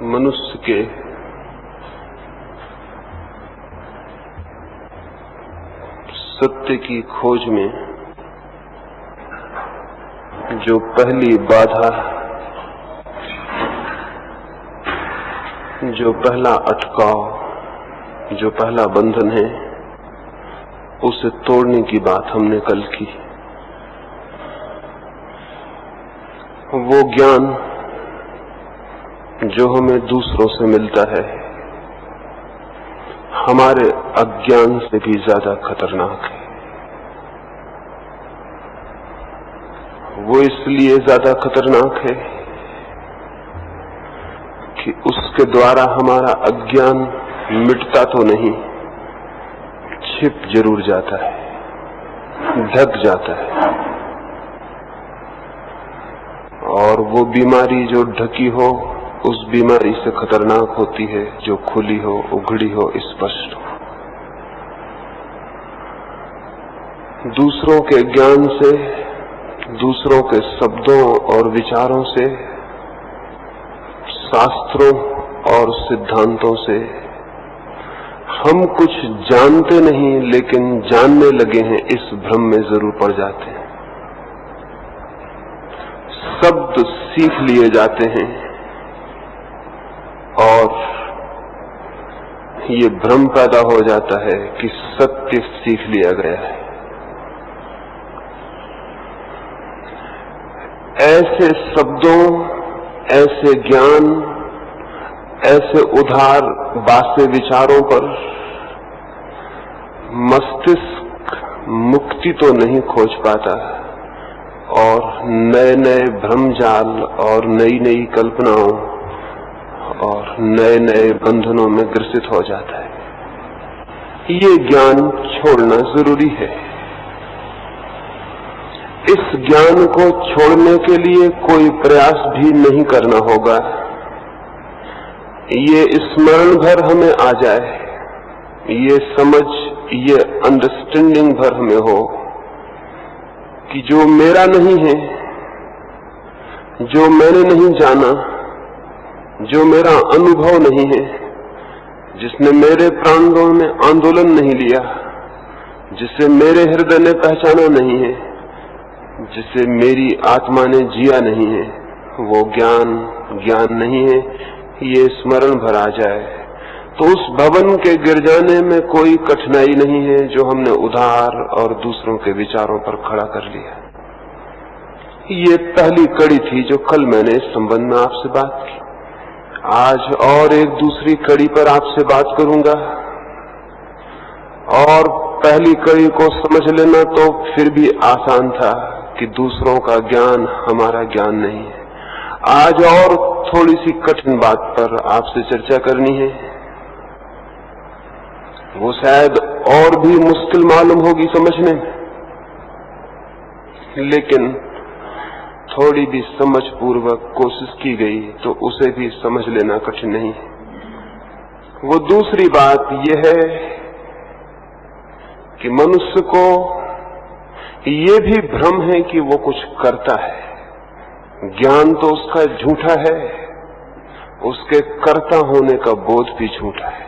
मनुष्य के सत्य की खोज में जो पहली बाधा, जो पहला अटकाव, जो पहला बंधन है, उसे तोड़ने की बात हमने कल की। वो ज्ञान जो हमें दूसरों से मिलता है, हमारे अज्ञान से भी ज्यादा खतरनाक है। वो इसलिए ज्यादा खतरनाक है कि उसके द्वारा हमारा अज्ञान मिटता तो नहीं, छिप जरूर जाता है, ढक जाता है। और वो बीमारी जो ढकी हो, उस बीमारी से खतरनाक होती है जो खुली हो, उघड़ी हो, स्पष्ट हो। दूसरों के ज्ञान से, दूसरों के शब्दों और विचारों से, शास्त्रों और सिद्धांतों से हम कुछ जानते नहीं, लेकिन जानने लगे हैं, इस भ्रम में जरूर पड़ जाते हैं। शब्द सीख लिए जाते हैं और ये भ्रम पैदा हो जाता है कि सत्य सीख लिया गया है। ऐसे शब्दों, ऐसे ज्ञान, ऐसे उधार बासे विचारों पर मस्तिष्क मुक्ति तो नहीं खोज पाता और नए नए भ्रमजाल और नई नई कल्पनाओं और नए नए बंधनों में ग्रसित हो जाता है। ये ज्ञान छोड़ना जरूरी है। इस ज्ञान को छोड़ने के लिए कोई प्रयास भी नहीं करना होगा। ये स्मरण भर हमें आ जाए, ये समझ, ये अंडरस्टैंडिंग भर हमें हो कि जो मेरा नहीं है, जो मैंने नहीं जाना, जो मेरा अनुभव नहीं है, जिसने मेरे प्राणों में आंदोलन नहीं लिया, जिसे मेरे हृदय ने पहचाना नहीं है, जिसे मेरी आत्मा ने जिया नहीं है, वो ज्ञान ज्ञान नहीं है। ये स्मरण भर आ जाए तो उस भवन के गिर जाने में कोई कठिनाई नहीं है जो हमने उधार और दूसरों के विचारों पर खड़ा कर लिया। ये पहली कड़ी थी जो कल मैंने इस संबंध में आपसे बात की। आज और एक दूसरी कड़ी पर आपसे बात करूंगा और पहली कड़ी को समझ लेना तो फिर भी आसान था कि दूसरों का ज्ञान हमारा ज्ञान नहीं है। आज और थोड़ी सी कठिन बात पर आपसे चर्चा करनी है। वो शायद और भी मुश्किल मालूम होगी समझने में, लेकिन थोड़ी भी समझ पूर्वक कोशिश की गई तो उसे भी समझ लेना कठिन नहीं है। वो दूसरी बात यह है कि मनुष्य को ये भी भ्रम है कि वो कुछ करता है। ज्ञान तो उसका झूठा है, उसके कर्ता होने का बोध भी झूठा है,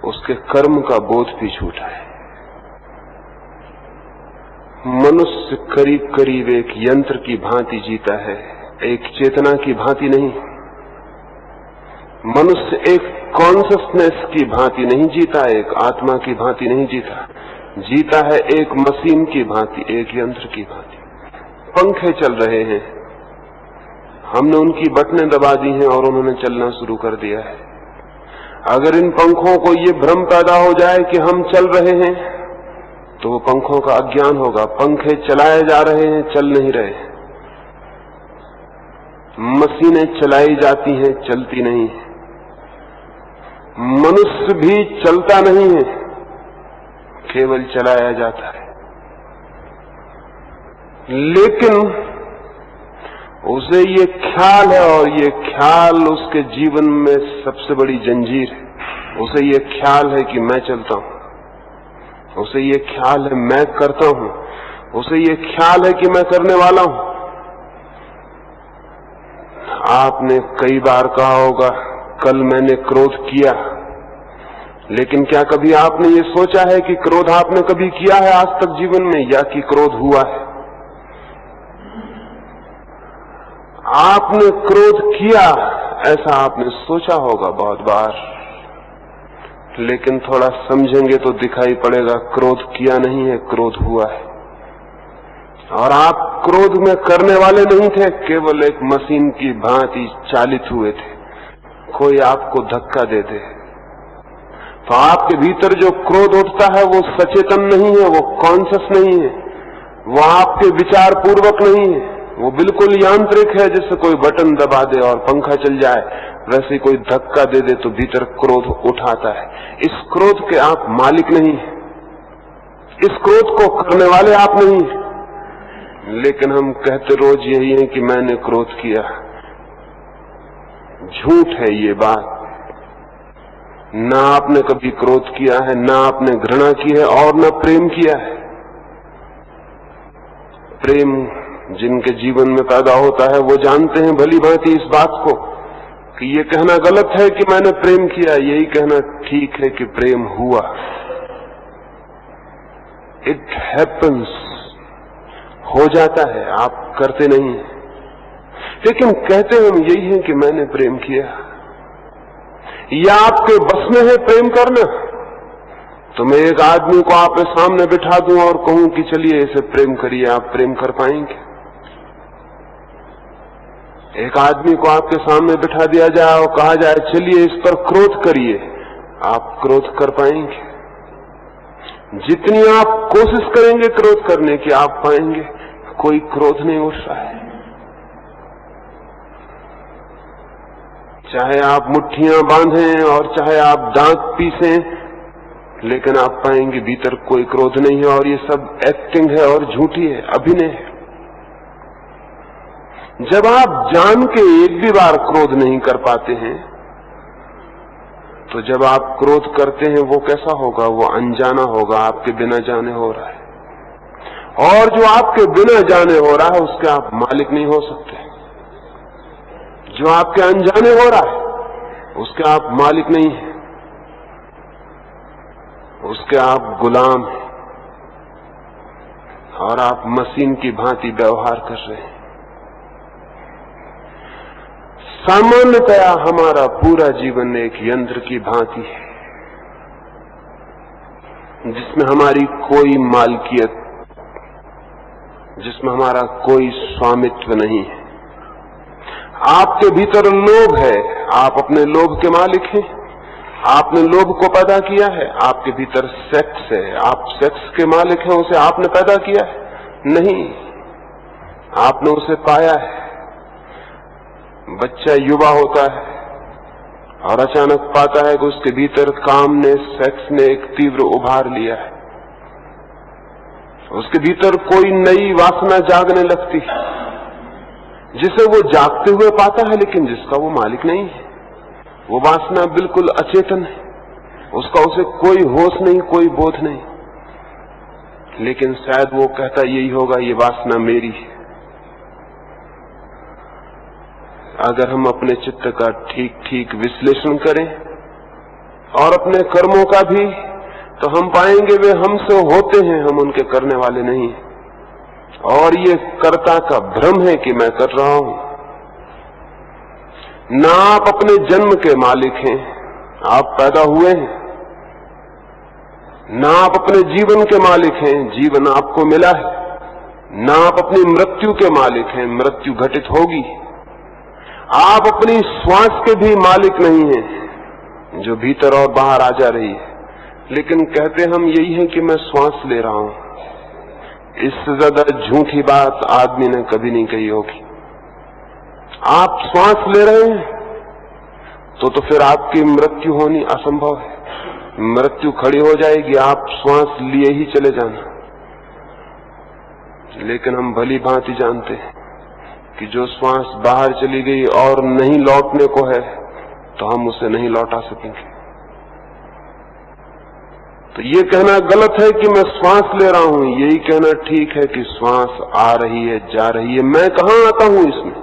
उसके कर्म का बोध भी झूठा है। मनुष्य करीब करीब एक यंत्र की भांति जीता है, एक चेतना की भांति नहीं। मनुष्य एक कॉन्शसनेस की भांति नहीं जीता, एक आत्मा की भांति नहीं जीता। जीता है एक मशीन की भांति, एक यंत्र की भांति। पंखे चल रहे हैं, हमने उनकी बटनें दबा दी हैं और उन्होंने चलना शुरू कर दिया है। अगर इन पंखों को ये भ्रम पैदा हो जाए कि हम चल रहे हैं तो वो पंखों का अज्ञान होगा। पंखे चलाए जा रहे हैं, चल नहीं रहे। मशीनें चलाई जाती हैं, चलती नहीं। मनुष्य भी चलता नहीं है, केवल चलाया जाता है। लेकिन उसे ये ख्याल है और ये ख्याल उसके जीवन में सबसे बड़ी जंजीर है। उसे ये ख्याल है कि मैं चलता हूं, उसे ये ख्याल है मैं करता हूं, उसे ये ख्याल है कि मैं करने वाला हूं। आपने कई बार कहा होगा कल मैंने क्रोध किया, लेकिन क्या कभी आपने ये सोचा है कि क्रोध आपने कभी किया है आज तक जीवन में, या कि क्रोध हुआ है? आपने क्रोध किया ऐसा आपने सोचा होगा बहुत बार, लेकिन थोड़ा समझेंगे तो दिखाई पड़ेगा क्रोध किया नहीं है, क्रोध हुआ है। और आप क्रोध में करने वाले नहीं थे, केवल एक मशीन की भांति चालित हुए थे। कोई आपको धक्का दे दे तो आपके भीतर जो क्रोध उठता है वो सचेतन नहीं है, वो कॉन्शियस नहीं है, वो आपके विचार पूर्वक नहीं है, वो बिल्कुल यांत्रिक है। जैसे कोई बटन दबा दे और पंखा चल जाए, वैसे कोई धक्का दे दे तो भीतर क्रोध उठाता है। इस क्रोध के आप मालिक नहीं, इस क्रोध को करने वाले आप नहीं। लेकिन हम कहते रोज यही है कि मैंने क्रोध किया। झूठ है ये बात। ना आपने कभी क्रोध किया है, ना आपने घृणा की है और ना प्रेम किया है। प्रेम जिनके जीवन में पैदा होता है वो जानते हैं भली भांति इस बात को कि ये कहना गलत है कि मैंने प्रेम किया, यही कहना ठीक है कि प्रेम हुआ। इट हैपन्स, हो जाता है, आप करते नहीं। लेकिन कहते हम यही है कि मैंने प्रेम किया। या आपके बस में है प्रेम करना? तो मैं एक आदमी को आपके सामने बिठा दूं और कहूं कि चलिए इसे प्रेम करिए, आप प्रेम कर पाएंगे? एक आदमी को आपके सामने बिठा दिया जाए और कहा जाए चलिए इस पर क्रोध करिए, आप क्रोध कर पाएंगे? जितनी आप कोशिश करेंगे क्रोध करने की, आप पाएंगे कोई क्रोध नहीं उठ रहा है। चाहे आप मुट्ठियां बांधें और चाहे आप दांत पीसें, लेकिन आप पाएंगे भीतर कोई क्रोध नहीं है। और ये सब एक्टिंग है और झूठी है, अभिनय है। जब आप जान के एक भी बार क्रोध नहीं कर पाते हैं, तो जब आप क्रोध करते हैं वो कैसा होगा? वो अनजाना होगा, आपके बिना जाने हो रहा है। और जो आपके बिना जाने हो रहा है उसके आप मालिक नहीं हो सकते। जो आपके अनजाने हो रहा है उसके आप मालिक नहीं हैं, उसके आप गुलाम हैं और आप मशीन की भांति व्यवहार कर रहे हैं। सामान्यतया हमारा पूरा जीवन एक यंत्र की भांति है जिसमें हमारी कोई मालकियत, जिसमें हमारा कोई स्वामित्व नहीं है। आपके भीतर लोभ है, आप अपने लोभ के मालिक हैं। आपने लोभ को पैदा किया है। आपके भीतर सेक्स है, आप सेक्स के मालिक हैं, उसे आपने पैदा किया है? नहीं, आपने उसे पाया है। बच्चा युवा होता है और अचानक पाता है कि उसके भीतर काम ने, सेक्स ने एक तीव्र उभार लिया है। उसके भीतर कोई नई वासना जागने लगती है, जिसे वो जागते हुए पाता है लेकिन जिसका वो मालिक नहीं है। वो वासना बिल्कुल अचेतन है, उसका उसे कोई होश नहीं, कोई बोध नहीं। लेकिन शायद वो कहता यही होगा, ये वासना मेरी है। अगर हम अपने चित्त का ठीक ठीक विश्लेषण करें और अपने कर्मों का भी, तो हम पाएंगे वे हमसे होते हैं, हम उनके करने वाले नहीं। और ये कर्ता का भ्रम है कि मैं कर रहा हूं। ना आप अपने जन्म के मालिक हैं, आप पैदा हुए हैं। ना आप अपने जीवन के मालिक हैं, जीवन आपको मिला है। ना आप अपनी मृत्यु के मालिक हैं, मृत्यु घटित होगी। आप अपनी श्वास के भी मालिक नहीं हैं, जो भीतर और बाहर आ जा रही है। लेकिन कहते हम यही है कि मैं श्वास ले रहा हूं। इससे ज्यादा झूठी बात आदमी ने कभी नहीं कही होगी। आप श्वास ले रहे हैं तो फिर आपकी मृत्यु होनी असंभव है। मृत्यु खड़ी हो जाएगी, आप श्वास लिए ही चले जाना। लेकिन हम भली भांति जानते हैं कि जो श्वास बाहर चली गई और नहीं लौटने को है, तो हम उसे नहीं लौटा सकेंगे। तो ये कहना गलत है कि मैं श्वास ले रहा हूं, यही कहना ठीक है कि श्वास आ रही है, जा रही है, मैं कहां आता हूं इसमें।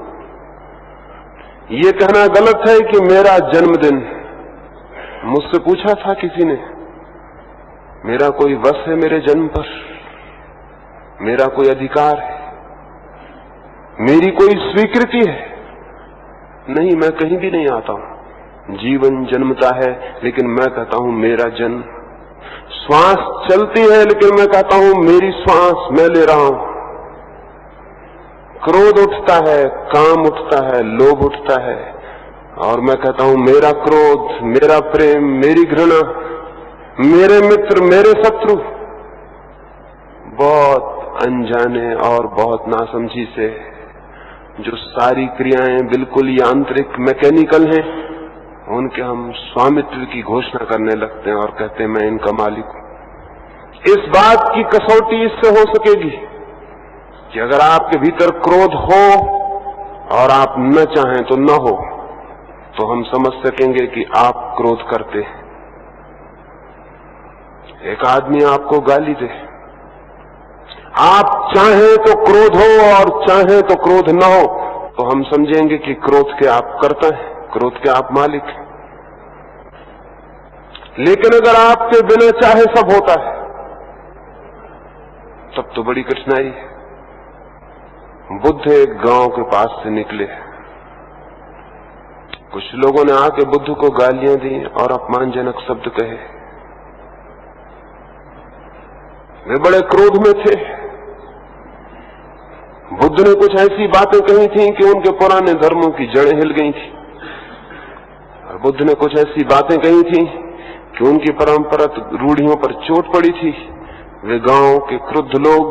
ये कहना गलत है कि मेरा जन्मदिन, मुझसे पूछा था किसी ने, मेरा कोई वश है मेरे जन्म पर, मेरा कोई अधिकार है, मेरी कोई स्वीकृति है? नहीं, मैं कहीं भी नहीं आता हूं। जीवन जन्मता है लेकिन मैं कहता हूं मेरा जन्म। श्वास चलती है लेकिन मैं कहता हूं मेरी श्वास मैं ले रहा हूं। क्रोध उठता है, काम उठता है, लोभ उठता है, और मैं कहता हूं मेरा क्रोध, मेरा प्रेम, मेरी घृणा, मेरे मित्र, मेरे शत्रु। बहुत अनजाने और बहुत नासमझी से जो सारी क्रियाएं बिल्कुल यांत्रिक, मैकेनिकल हैं, उनके हम स्वामित्व की घोषणा करने लगते हैं और कहते हैं मैं इनका मालिक हूं। इस बात की कसौटी इससे हो सकेगी कि अगर आपके भीतर क्रोध हो और आप न चाहें तो न हो, तो हम समझ सकेंगे कि आप क्रोध करते हैं। एक आदमी आपको गाली दे, आप चाहें तो क्रोध हो और चाहें तो क्रोध न हो, तो हम समझेंगे कि क्रोध के आप करता है, क्रोध के आप मालिक हैं। लेकिन अगर आपके बिना चाहे सब होता है, तब तो बड़ी कठिनाई है। बुद्ध एक गांव के पास से निकले, कुछ लोगों ने आके बुद्ध को गालियां दी और अपमानजनक शब्द कहे। वे बड़े क्रोध में थे। बुद्ध ने कुछ ऐसी बातें कही थी कि उनके पुराने धर्मों की जड़ें हिल गई थी, और बुद्ध ने कुछ ऐसी बातें कही थी कि उनकी परंपरागत रूढ़ियों पर चोट पड़ी थी। वे गांव के क्रुद्ध लोग,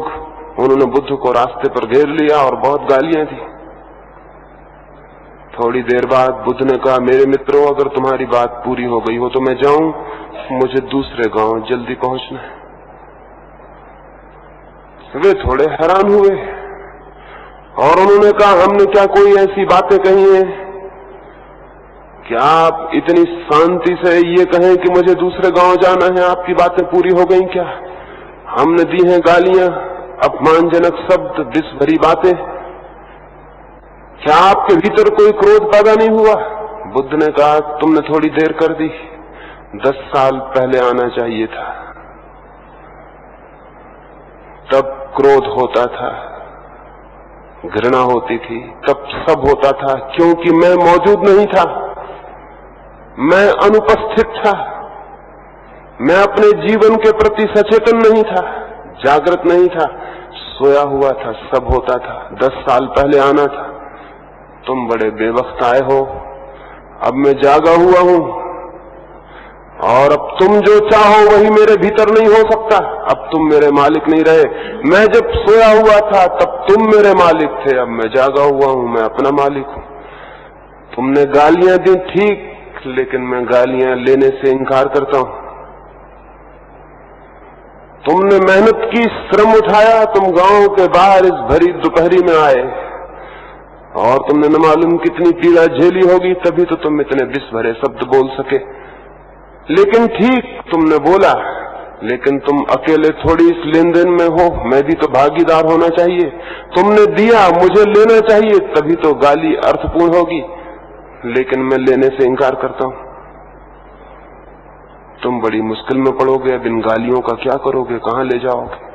उन्होंने बुद्ध को रास्ते पर घेर लिया और बहुत गालियां दी। थोड़ी देर बाद बुद्ध ने कहा, मेरे मित्रों, अगर तुम्हारी बात पूरी हो गई हो तो मैं जाऊं, मुझे दूसरे गांव जल्दी पहुंचना है। वे थोड़े हैरान हुए और उन्होंने कहा, हमने क्या कोई ऐसी बातें कही हैं कि आप इतनी शांति से ये कहें कि मुझे दूसरे गांव जाना है? आपकी बातें पूरी हो गई क्या? हमने दी हैं गालियां, अपमानजनक शब्द, विष भरी बातें, क्या आपके भीतर कोई क्रोध पैदा नहीं हुआ? बुद्ध ने कहा, तुमने थोड़ी देर कर दी, 10 साल पहले आना चाहिए था, तब क्रोध होता था, घृणा होती थी, तब सब होता था, क्योंकि मैं मौजूद नहीं था, मैं अनुपस्थित था, मैं अपने जीवन के प्रति सचेतन नहीं था, जागृत नहीं था, सोया हुआ था, सब होता था। 10 साल पहले आना था। तुम बड़े बेवक्त आए हो, अब मैं जागा हुआ हूं और अब तुम जो चाहो वही मेरे भीतर नहीं हो सकता। अब तुम मेरे मालिक नहीं रहे। मैं जब सोया हुआ था तब तुम मेरे मालिक थे, अब मैं जागा हुआ हूं, मैं अपना मालिक हूं। तुमने गालियां दी ठीक, लेकिन मैं गालियां लेने से इनकार करता हूं। तुमने मेहनत की, श्रम उठाया, तुम गांव के बाहर इस भरी दोपहरी में आए और तुमने न मालूम कितनी पीड़ा झेली होगी, तभी तो तुम इतने विष भरे शब्द बोल सके। लेकिन ठीक तुमने बोला, लेकिन तुम अकेले थोड़ी इस लेन देन में हो, मैं भी तो भागीदार होना चाहिए। तुमने दिया, मुझे लेना चाहिए, तभी तो गाली अर्थपूर्ण होगी, लेकिन मैं लेने से इनकार करता हूं। तुम बड़ी मुश्किल में पड़ोगे। अब इन गालियों का क्या करोगे, कहां ले जाओगे?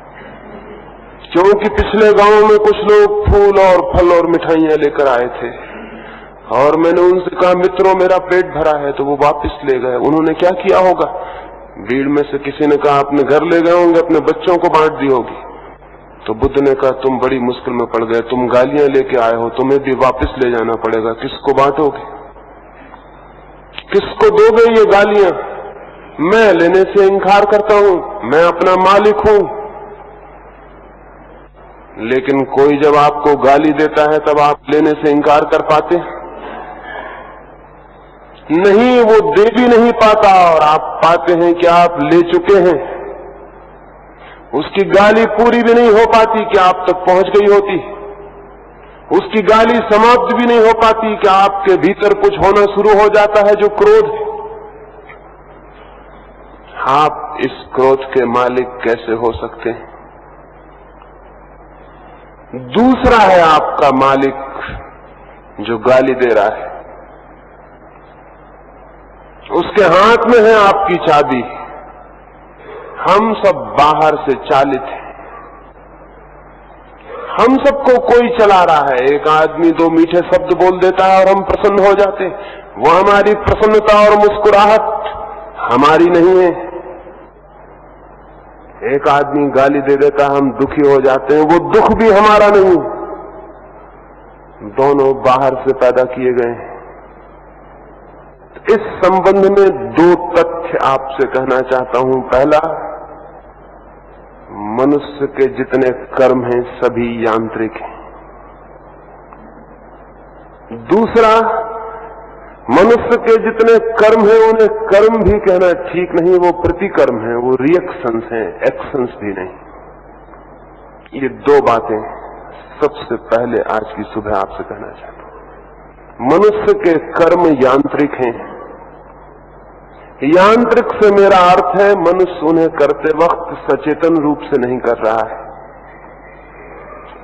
क्योंकि पिछले गांव में कुछ लोग फूल और फल और मिठाइयां लेकर आए थे और मैंने उनसे कहा, मित्रों, मेरा पेट भरा है, तो वो वापस ले गए। उन्होंने क्या किया होगा? भीड़ में से किसी ने कहा, अपने घर ले गए होंगे, अपने बच्चों को बांट दी होगी। तो बुद्ध ने कहा, तुम बड़ी मुश्किल में पड़ गए, तुम गालियां लेके आए हो, तुम्हें भी वापस ले जाना पड़ेगा। किसको बांटोगे, किसको दोगे ये गालियां? मैं लेने से इनकार करता हूं, मैं अपना मालिक हूं। लेकिन कोई जब आपको गाली देता है तब आप लेने से इनकार कर पाते? नहीं, वो दे भी नहीं पाता और आप पाते हैं कि आप ले चुके हैं। उसकी गाली पूरी भी नहीं हो पाती कि आप तक पहुंच गई होती। उसकी गाली समाप्त भी नहीं हो पाती कि आपके भीतर कुछ होना शुरू हो जाता है, जो क्रोध है। आप इस क्रोध के मालिक कैसे हो सकते हैं? दूसरा है आपका मालिक जो गाली दे रहा है, उसके हाथ में है आपकी चाबी। हम सब बाहर से चालित हैं, हम सबको कोई चला रहा है। एक आदमी दो मीठे शब्द बोल देता है और हम प्रसन्न हो जाते हैं। वो हमारी प्रसन्नता और मुस्कुराहट हमारी नहीं है। एक आदमी गाली दे देता है, हम दुखी हो जाते हैं, वो दुख भी हमारा नहीं। दोनों बाहर से पैदा किए गए हैं। इस संबंध में दो तथ्य आपसे कहना चाहता हूं। पहला, मनुष्य के जितने कर्म हैं सभी यांत्रिक हैं। दूसरा, मनुष्य के जितने कर्म हैं उन्हें कर्म भी कहना ठीक नहीं, वो प्रतिकर्म हैं, वो रिएक्शंस हैं, एक्शंस भी नहीं। ये दो बातें सबसे पहले आज की सुबह आपसे कहना चाहता हूं। मनुष्य के कर्म यांत्रिक हैं। यांत्रिक से मेरा अर्थ है मनुष्य उन्हें करते वक्त सचेतन रूप से नहीं कर रहा है।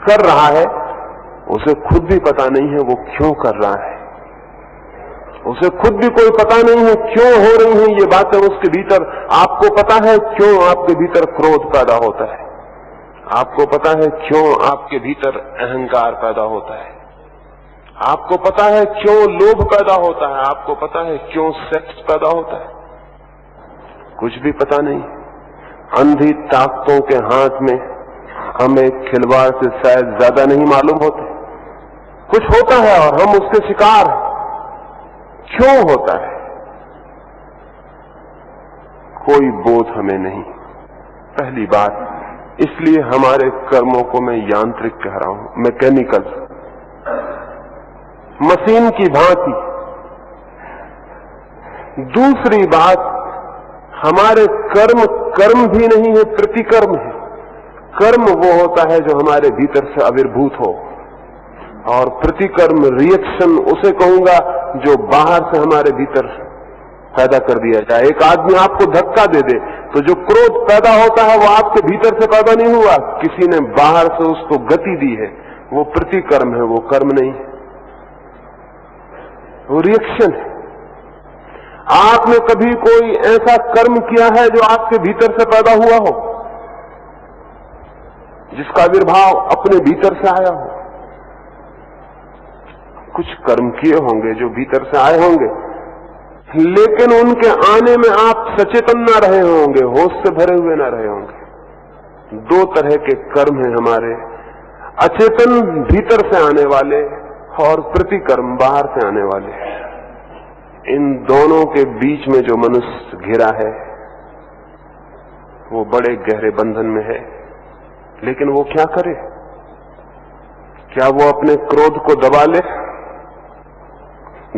कर रहा है, उसे खुद भी पता नहीं है वो क्यों कर रहा है। उसे खुद भी कोई पता नहीं है क्यों हो रही हैं ये बातें उसके भीतर। आपको पता है क्यों आपके भीतर क्रोध पैदा होता है? आपको पता है क्यों आपके भीतर अहंकार पैदा होता है? आपको पता है क्यों लोभ पैदा होता है? आपको पता है क्यों सेक्स पैदा होता है? कुछ भी पता नहीं। अंधी ताकतों के हाथ में हमें खिलवाड़ से शायद ज्यादा नहीं मालूम होते। कुछ होता है और हम उसके शिकार हैं। क्यों होता है? कोई बोध हमें नहीं। पहली बात, इसलिए हमारे कर्मों को मैं यांत्रिक कह रहा हूं, मैकेनिकल, मशीन की भांति। दूसरी बात, हमारे कर्म कर्म भी नहीं है, प्रतिकर्म है। कर्म वो होता है जो हमारे भीतर से आविर्भूत हो, और प्रतिकर्म, रिएक्शन उसे कहूंगा जो बाहर से हमारे भीतर पैदा कर दिया जाए। एक आदमी आपको धक्का दे दे तो जो क्रोध पैदा होता है वो आपके भीतर से पैदा नहीं हुआ, किसी ने बाहर से उसको गति दी है। वो प्रतिकर्म है, वो कर्म नहीं है, वो रिएक्शन है। आपने कभी कोई ऐसा कर्म किया है जो आपके भीतर से पैदा हुआ हो, जिसका आविर्भाव अपने भीतर से आया हो? कुछ कर्म किए होंगे जो भीतर से आए होंगे, लेकिन उनके आने में आप सचेतन न रहे होंगे, होश से भरे हुए न रहे होंगे। दो तरह के कर्म हैं हमारे, अचेतन भीतर से आने वाले और प्रतिकर्म बाहर से आने वाले। इन दोनों के बीच में जो मनुष्य घिरा है वो बड़े गहरे बंधन में है। लेकिन वो क्या करे? क्या वो अपने क्रोध को दबा ले?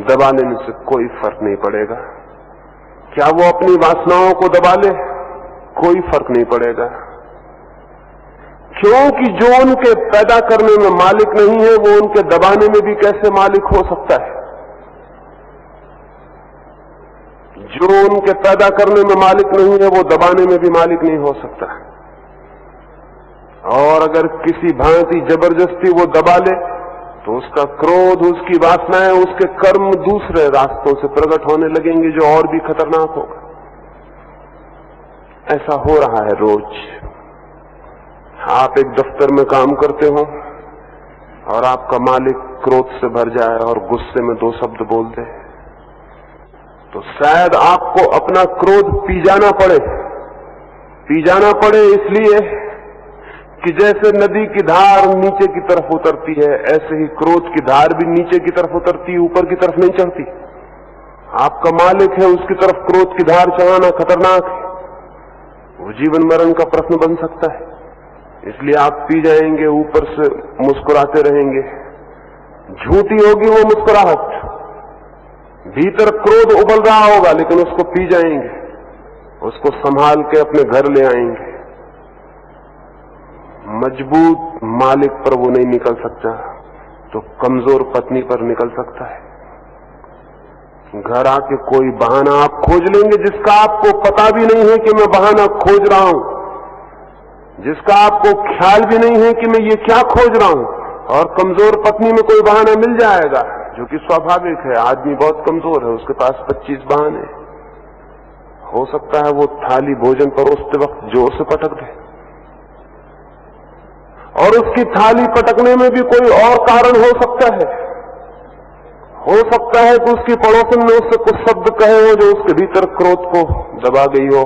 दबा लेने से कोई फर्क नहीं पड़ेगा। क्या वो अपनी वासनाओं को दबा ले? कोई फर्क नहीं पड़ेगा, क्योंकि जो उनके पैदा करने में मालिक नहीं है वो उनके दबाने में भी कैसे मालिक हो सकता है? जो उनके पैदा करने में मालिक नहीं है वो दबाने में भी मालिक नहीं हो सकता। और अगर किसी भांति जबरदस्ती वो दबा ले तो उसका क्रोध, उसकी वासनाएं, उसके कर्म दूसरे रास्तों से प्रकट होने लगेंगे जो और भी खतरनाक होगा। ऐसा हो रहा है रोज। आप एक दफ्तर में काम करते हो और आपका मालिक क्रोध से भर जाए और गुस्से में दो शब्द बोल दे, तो शायद आपको अपना क्रोध पी जाना पड़े इसलिए कि जैसे नदी की धार नीचे की तरफ उतरती है, ऐसे ही क्रोध की धार भी नीचे की तरफ उतरती है, ऊपर की तरफ नहीं चढ़ती। आपका मालिक है, उसकी तरफ क्रोध की धार चढ़ाना खतरनाक है। वो जीवन मरण का प्रश्न बन सकता है। इसलिए आप पी जाएंगे, ऊपर से मुस्कुराते रहेंगे। झूठी होगी वो मुस्कुराहट, भीतर क्रोध उबल रहा होगा, लेकिन उसको पी जाएंगे, उसको संभाल के अपने घर ले आएंगे। मजबूत मालिक पर वो नहीं निकल सकता, तो कमजोर पत्नी पर निकल सकता है। घर आके कोई बहाना आप खोज लेंगे जिसका आपको पता भी नहीं है कि मैं बहाना खोज रहा हूं, जिसका आपको ख्याल भी नहीं है कि मैं ये क्या खोज रहा हूं। और कमजोर पत्नी में कोई बहाना मिल जाएगा, जो कि स्वाभाविक है। आदमी बहुत कमजोर है, उसके पास 25 बहाने। हो सकता है वो थाली भोजन परोसते वक्त जोर से पटक दे, और उसकी थाली पटकने में भी कोई और कारण हो सकता है। हो सकता है कि उसकी पड़ोसन ने उससे कुछ शब्द कहे हो जो उसके भीतर क्रोध को दबा गई हो,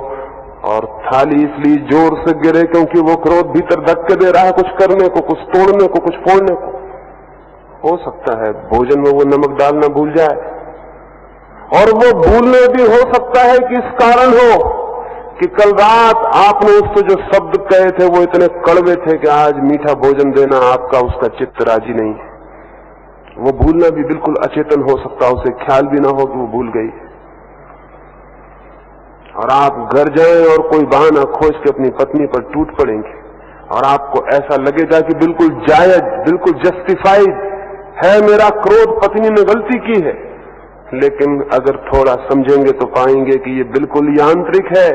और थाली इसलिए जोर से गिरे क्योंकि वो क्रोध भीतर धक्के दे रहा है कुछ करने को, कुछ तोड़ने को, कुछ फोड़ने को। हो सकता है भोजन में वो नमक डालना भूल जाए, और वो भूलने भी हो सकता है कि इस कारण हो कि कल रात आपने उससे जो शब्द कहे थे वो इतने कड़वे थे कि आज मीठा भोजन देना आपका उसका चित्त राजी नहीं है। वो भूलना भी बिल्कुल अचेतन हो सकता है, उसे ख्याल भी ना हो कि वो भूल गई। और आप घर जाएं और कोई बहाना खोज के अपनी पत्नी पर टूट पड़ेंगे, और आपको ऐसा लगेगा कि बिल्कुल जायज, बिल्कुल जस्टिफाइड है मेरा क्रोध, पत्नी ने गलती की है। लेकिन अगर थोड़ा समझेंगे तो पाएंगे कि ये बिल्कुल यांत्रिक है।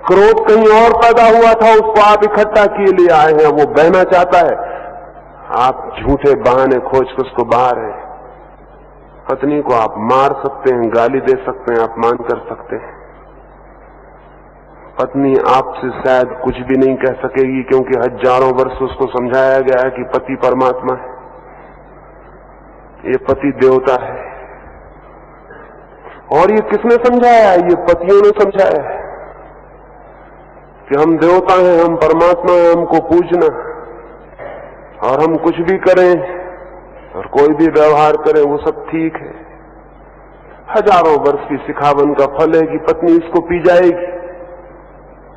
क्रोध कहीं और पैदा हुआ था, उसको आप इकट्ठा किए लिए आए हैं, वो बहना चाहता है। आप झूठे बहाने खोज के उसको बाहर है। पत्नी को आप मार सकते हैं, गाली दे सकते हैं, अपमान कर सकते हैं। पत्नी आपसे शायद कुछ भी नहीं कह सकेगी, क्योंकि हजारों वर्ष उसको समझाया गया है कि पति परमात्मा है, ये पति देवता है। और ये किसने समझाया है? ये पतियों ने समझाया है कि हम देवता हैं, हम परमात्मा हैं, हमको पूजना, और हम कुछ भी करें और कोई भी व्यवहार करें वो सब ठीक है। हजारों वर्ष की सिखावन का फल है कि पत्नी इसको पी जाएगी।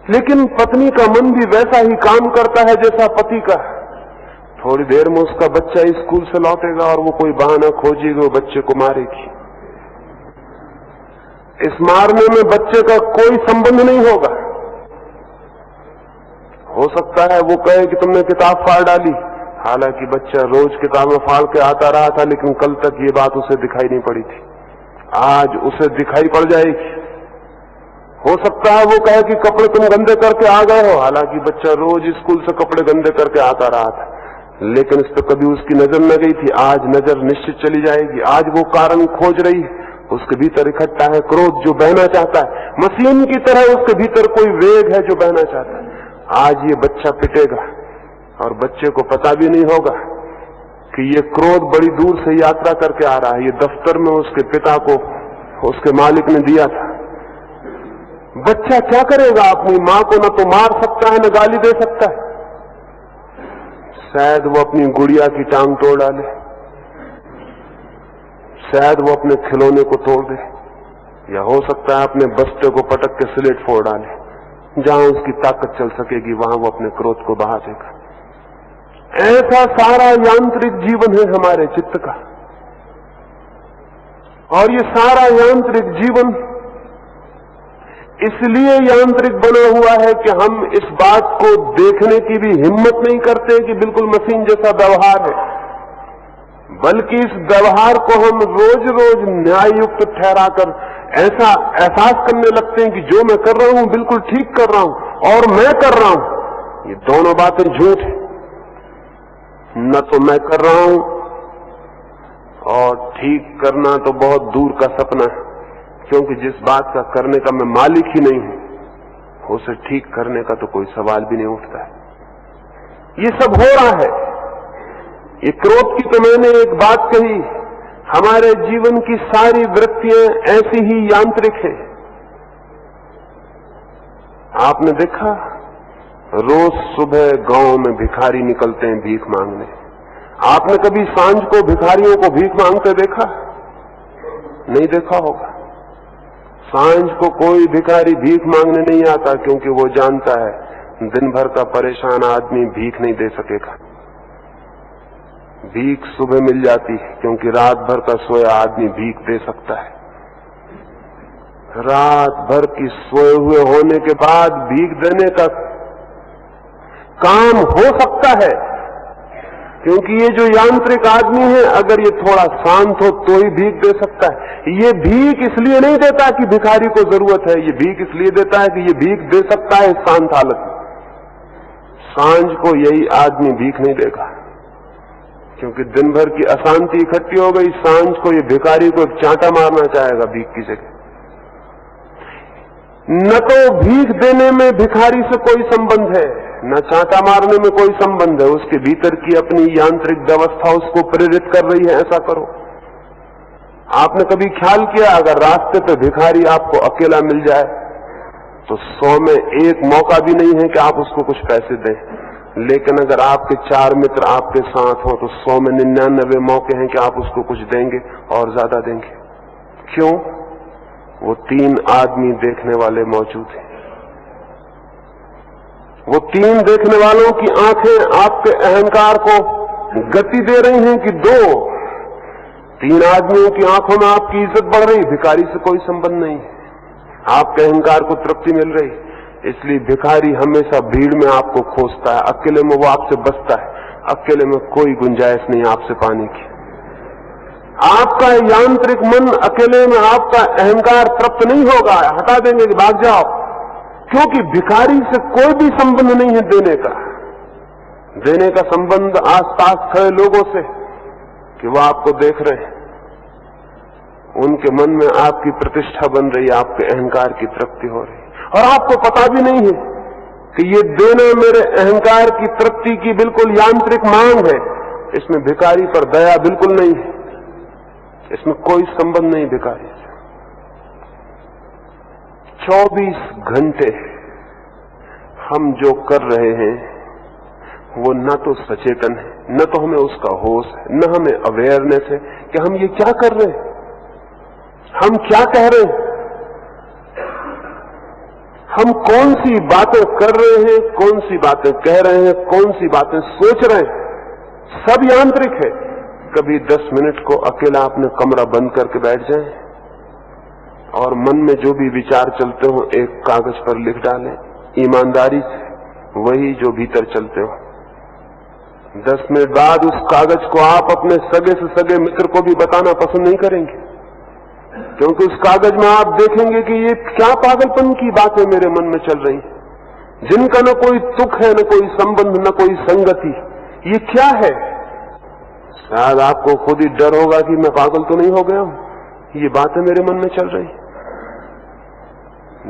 लेकिन पत्नी का मन भी वैसा ही काम करता है जैसा पति का। थोड़ी देर में उसका बच्चा स्कूल से लौटेगा और वो कोई बहाना खोजेगी, वो बच्चे को मारेगी। इस मारने में बच्चे का कोई संबंध नहीं होगा। हो सकता है वो कहे कि तुमने किताब फाड़ डाली, हालांकि बच्चा रोज किताबें फाड़ के आता रहा था, लेकिन कल तक ये बात उसे दिखाई नहीं पड़ी थी, आज उसे दिखाई पड़ जाएगी। हो सकता है वो कहे कि कपड़े तुम गंदे करके आ गए हो, हालांकि बच्चा रोज स्कूल से कपड़े गंदे करके आता रहा था, लेकिन इस पर कभी उसकी नजर न गई थी, आज नजर निश्चित चली जाएगी। आज वो कारण खोज रही है, उसके भीतर इकट्ठा है क्रोध जो बहना चाहता है। मशीन की तरह उसके भीतर कोई वेग है जो बहना चाहता है। आज ये बच्चा पिटेगा और बच्चे को पता भी नहीं होगा कि ये क्रोध बड़ी दूर से यात्रा करके आ रहा है। ये दफ्तर में उसके पिता को उसके मालिक ने दिया था। बच्चा क्या करेगा? अपनी मां को न तो मार सकता है, न गाली दे सकता है। शायद वो अपनी गुड़िया की टांग तोड़ डाले, शायद वो अपने खिलौने को तोड़ दे, या हो सकता है अपने बस्ते को पटक के स्लेट फोड़ डाले। जहां उसकी ताकत चल सकेगी वहां वो अपने क्रोध को बहा देगा। ऐसा सारा यांत्रिक जीवन है हमारे चित्त का, और ये सारा यांत्रिक जीवन इसलिए यांत्रिक बना हुआ है कि हम इस बात को देखने की भी हिम्मत नहीं करते कि बिल्कुल मशीन जैसा व्यवहार है, बल्कि इस व्यवहार को हम रोज रोज न्याययुक्त ठहराकर ऐसा एहसास करने लगते हैं कि जो मैं कर रहा हूं बिल्कुल ठीक कर रहा हूं, और मैं कर रहा हूं। ये दोनों बातें झूठ है। न तो मैं कर रहा हूं, और ठीक करना तो बहुत दूर का सपना है, क्योंकि जिस बात का करने का मैं मालिक ही नहीं हूं उसे ठीक करने का तो कोई सवाल भी नहीं उठता है। ये सब हो रहा है। ये क्रोध की तो मैंने एक बात कही, हमारे जीवन की सारी वृत्तियां ऐसी ही यांत्रिक हैं। आपने देखा रोज सुबह गांव में भिखारी निकलते हैं भीख मांगने। आपने कभी सांझ को भिखारियों को भीख मांगते देखा? नहीं देखा होगा। सांझ को कोई भिखारी भीख मांगने नहीं आता, क्योंकि वो जानता है दिन भर का परेशान आदमी भीख नहीं दे सकेगा। भीख सुबह मिल जाती है, क्योंकि रात भर का सोया आदमी भीख दे सकता है। रात भर की सोए हुए होने के बाद भीख देने का काम हो सकता है, क्योंकि ये जो यांत्रिक आदमी है, अगर ये थोड़ा शांत हो तो ही भीख दे सकता है। ये भीख इसलिए नहीं देता कि भिखारी को जरूरत है, ये भीख इसलिए देता है कि ये भीख दे सकता है शांत हालत में। सांझ को यही आदमी भीख नहीं देगा, क्योंकि दिन भर की अशांति इकट्ठी हो गई। सांझ को ये भिखारी को एक चांटा मारना चाहेगा भीख की जगह। न तो भीख देने में भिखारी से कोई संबंध है, न चांटा मारने में कोई संबंध है। उसके भीतर की अपनी यांत्रिक व्यवस्था उसको प्रेरित कर रही है ऐसा करो। आपने कभी ख्याल किया, अगर रास्ते पे भिखारी आपको अकेला मिल जाए तो 100 में 1 मौका भी नहीं है कि आप उसको कुछ पैसे दें, लेकिन अगर आपके 4 मित्र आपके साथ हो तो 100 में 99 मौके हैं कि आप उसको कुछ देंगे और ज्यादा देंगे। क्यों? वो 3 आदमी देखने वाले मौजूद हैं। वो 3 देखने वालों की आंखें आपके अहंकार को गति दे रही हैं कि 3 आदमियों की आंखों में आपकी इज्जत बढ़ रही। भिखारी से कोई संबंध नहीं है, आपके अहंकार को तृप्ति मिल रही। इसलिए भिखारी हमेशा भीड़ में आपको खोजता है, अकेले में वो आपसे बचता है। अकेले में कोई गुंजाइश नहीं आपसे पाने की। आपका यांत्रिक मन अकेले में आपका अहंकार तृप्त नहीं होगा, हटा देंगे कि भाग जाओ, क्योंकि भिखारी से कोई भी संबंध नहीं है देने का। देने का संबंध आसपास खड़े लोगों से कि वो आपको देख रहे हैं, उनके मन में आपकी प्रतिष्ठा बन रही, आपके अहंकार की तृप्ति हो रही, और आपको पता भी नहीं है कि ये देना मेरे अहंकार की तृप्ति की बिल्कुल यांत्रिक मांग है। इसमें भिखारी पर दया बिल्कुल नहीं है, इसमें कोई संबंध नहीं भिखारी से। 24 घंटे हम जो कर रहे हैं वो न तो सचेतन है, न तो हमें उसका होश है, न हमें अवेयरनेस है कि हम ये क्या कर रहे हैं, हम क्या कह रहे हैं, हम कौन सी बातें कर रहे हैं, कौन सी बातें कह रहे हैं, कौन सी बातें सोच रहे हैं, सब यांत्रिक है। कभी 10 मिनट को अकेला अपने कमरा बंद करके बैठ जाएं और मन में जो भी विचार चलते हो एक कागज पर लिख डालें, ईमानदारी से, वही जो भीतर चलते हो। 10 मिनट बाद उस कागज को आप अपने सगे से सगे मित्र को भी बताना पसंद नहीं करेंगे, क्योंकि उस कागज में आप देखेंगे कि ये क्या पागलपन की बातें मेरे मन में चल रही हैं, जिनका न कोई तुक है, न कोई संबंध, न कोई संगति। ये क्या है? शायद आपको खुद ही डर होगा कि मैं पागल तो नहीं हो गया हूं, ये बातें मेरे मन में चल रही।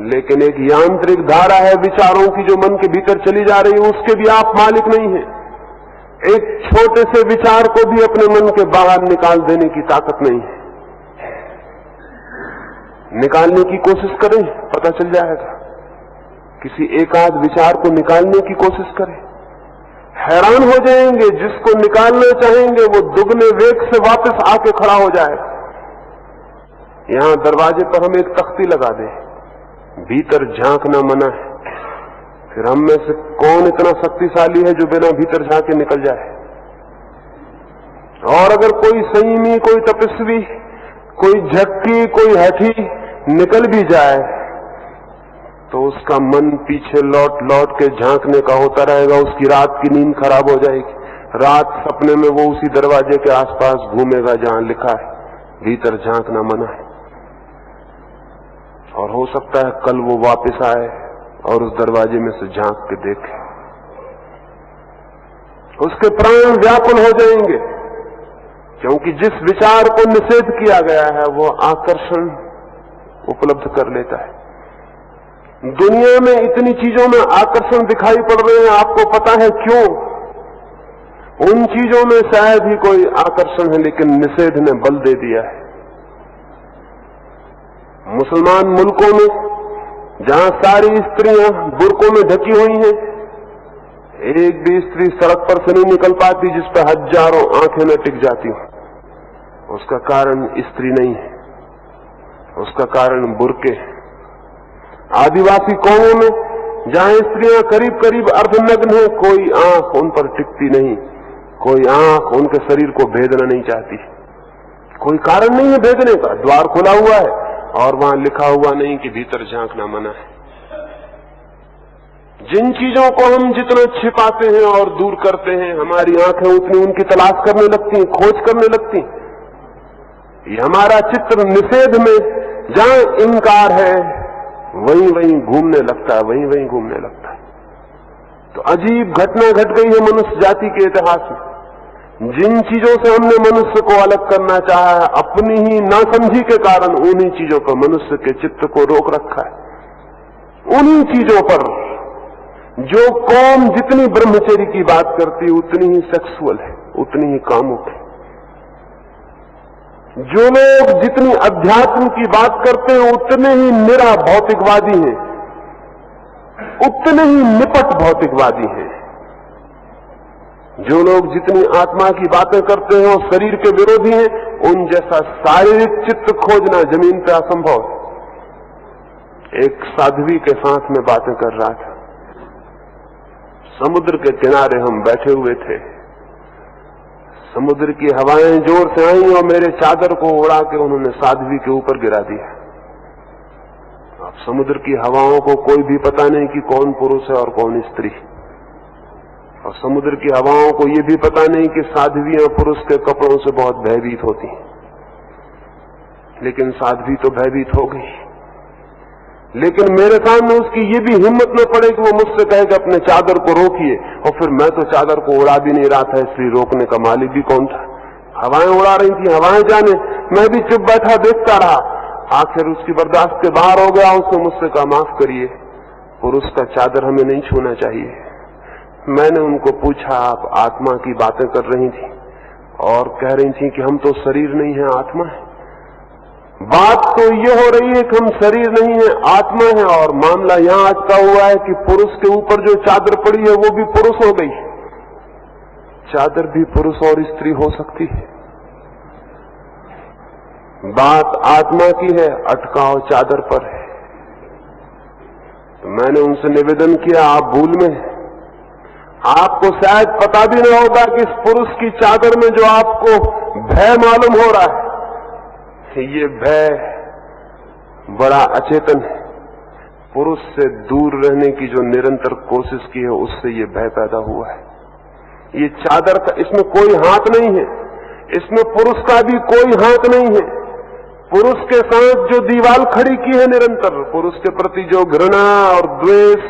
लेकिन एक यांत्रिक धारा है विचारों की जो मन के भीतर चली जा रही है, उसके भी आप मालिक नहीं हैं। एक छोटे से विचार को भी अपने मन के बाहर निकाल देने की ताकत नहीं है। निकालने की कोशिश करें, पता चल जाएगा। किसी एक आध विचार को निकालने की कोशिश करें, हैरान हो जाएंगे। जिसको निकालना चाहेंगे वो दुगने वेग से वापस आके खड़ा हो जाएगा। यहां दरवाजे पर हम एक तख्ती लगा दें, भीतर झांकना मना है, फिर हम में से कौन इतना शक्तिशाली है जो बिना भीतर झांके निकल जाए। और अगर कोई संयमी, कोई तपस्वी, कोई झक्की, कोई हठी निकल भी जाए तो उसका मन पीछे लौट लौट के झांकने का होता रहेगा। उसकी रात की नींद खराब हो जाएगी। रात सपने में वो उसी दरवाजे के आसपास घूमेगा जहां लिखा है भीतर झांकना मना है। और हो सकता है कल वो वापस आए और उस दरवाजे में से झांक के देखे। उसके प्राण व्याकुल हो जाएंगे, क्योंकि जिस विचार को निषेध किया गया है वो आकर्षण उपलब्ध कर लेता है। दुनिया में इतनी चीजों में आकर्षण दिखाई पड़ रहे हैं, आपको पता है क्यों? उन चीजों में शायद ही कोई आकर्षण है, लेकिन निषेध ने बल दे दिया है। मुसलमान मुल्कों में जहां सारी स्त्रियां बुर्कों में ढकी हुई हैं, एक भी स्त्री सड़क पर से नहीं निकल पाती जिस पर हजारों आंखें न टिक जाती हो। उसका कारण स्त्री नहीं है, उसका कारण बुर्के। आदिवासी कौमों में जहां स्त्रियां करीब करीब अर्धनग्न है, कोई आंख उन पर टिकती नहीं, कोई आंख उनके शरीर को भेदना नहीं चाहती। कोई कारण नहीं है भेदने का, द्वार खुला हुआ है और वहां लिखा हुआ नहीं कि भीतर झांकना मना है। जिन चीजों को हम जितना छिपाते हैं और दूर करते हैं, हमारी आंखें उतनी उनकी तलाश करने लगती हैं, खोज करने लगती हैं। ये हमारा चित्र निषेध में जहां इनकार है वहीं वहीं घूमने लगता है, वहीं वहीं घूमने लगता है। तो अजीब घटना घट गई है मनुष्य जाति के इतिहास में। जिन चीजों से हमने मनुष्य को अलग करना चाहा है, अपनी ही नासमझी के कारण उन्हीं चीजों पर मनुष्य के चित्त को रोक रखा है। उन्हीं चीजों पर जो कौम जितनी ब्रह्मचर्य की बात करती है उतनी ही सेक्सुअल है, उतनी ही कामुक है। जो लोग जितनी अध्यात्म की बात करते हैं उतने ही निरा भौतिकवादी हैं, उतने ही निपट भौतिकवादी हैं। जो लोग जितनी आत्मा की बातें करते हैं और शरीर के विरोधी हैं, उन जैसा शारीरिक चित्त खोजना जमीन पर असंभव है। एक साध्वी के साथ में बातें कर रहा था। समुद्र के किनारे हम बैठे हुए थे। समुद्र की हवाएं जोर से आई और मेरे चादर को उड़ा के उन्होंने साध्वी के ऊपर गिरा दिया। अब समुद्र की हवाओं को कोई भी पता नहीं कि कौन पुरुष है और कौन स्त्री, और समुद्र की हवाओं को यह भी पता नहीं कि साध्वियां पुरुष के कपड़ों से बहुत भयभीत होती हैं। लेकिन साध्वी तो भयभीत हो गई। लेकिन मेरे सामने उसकी ये भी हिम्मत न पड़े कि वो मुझसे कहे कि अपने चादर को रोकिए, और फिर मैं तो चादर को उड़ा भी नहीं रहा था, इसलिए रोकने का मालिक भी कौन था। हवाएं उड़ा रही थी, हवाएं जाने, मैं भी चुप बैठा देखता रहा। आखिर उसकी बर्दाश्त के बाहर हो गया। उसने मुझसे कहा, माफ करिए, पुरुष का चादर हमें नहीं छूना चाहिए। मैंने उनको पूछा, आप आत्मा की बातें कर रही थी और कह रही थी कि हम तो शरीर नहीं है, आत्मा है। बात तो ये हो रही है कि हम शरीर नहीं है, आत्मा है, और मामला यहां अटका हुआ है कि पुरुष के ऊपर जो चादर पड़ी है वो भी पुरुष हो गई। चादर भी पुरुष और स्त्री हो सकती है। बात आत्मा की है, अटकाव चादर पर है। तो मैंने उनसे निवेदन किया, आप भूल में हैं। आपको शायद पता भी न होगा कि इस पुरुष की चादर में जो आपको भय मालूम हो रहा है, ये भय बड़ा अचेतन है। पुरुष से दूर रहने की जो निरंतर कोशिश की है, उससे ये भय पैदा हुआ है। ये चादर का, इसमें कोई हाथ नहीं है, इसमें पुरुष का भी कोई हाथ नहीं है। पुरुष के साथ जो दीवार खड़ी की है निरंतर, पुरुष के प्रति जो घृणा और द्वेष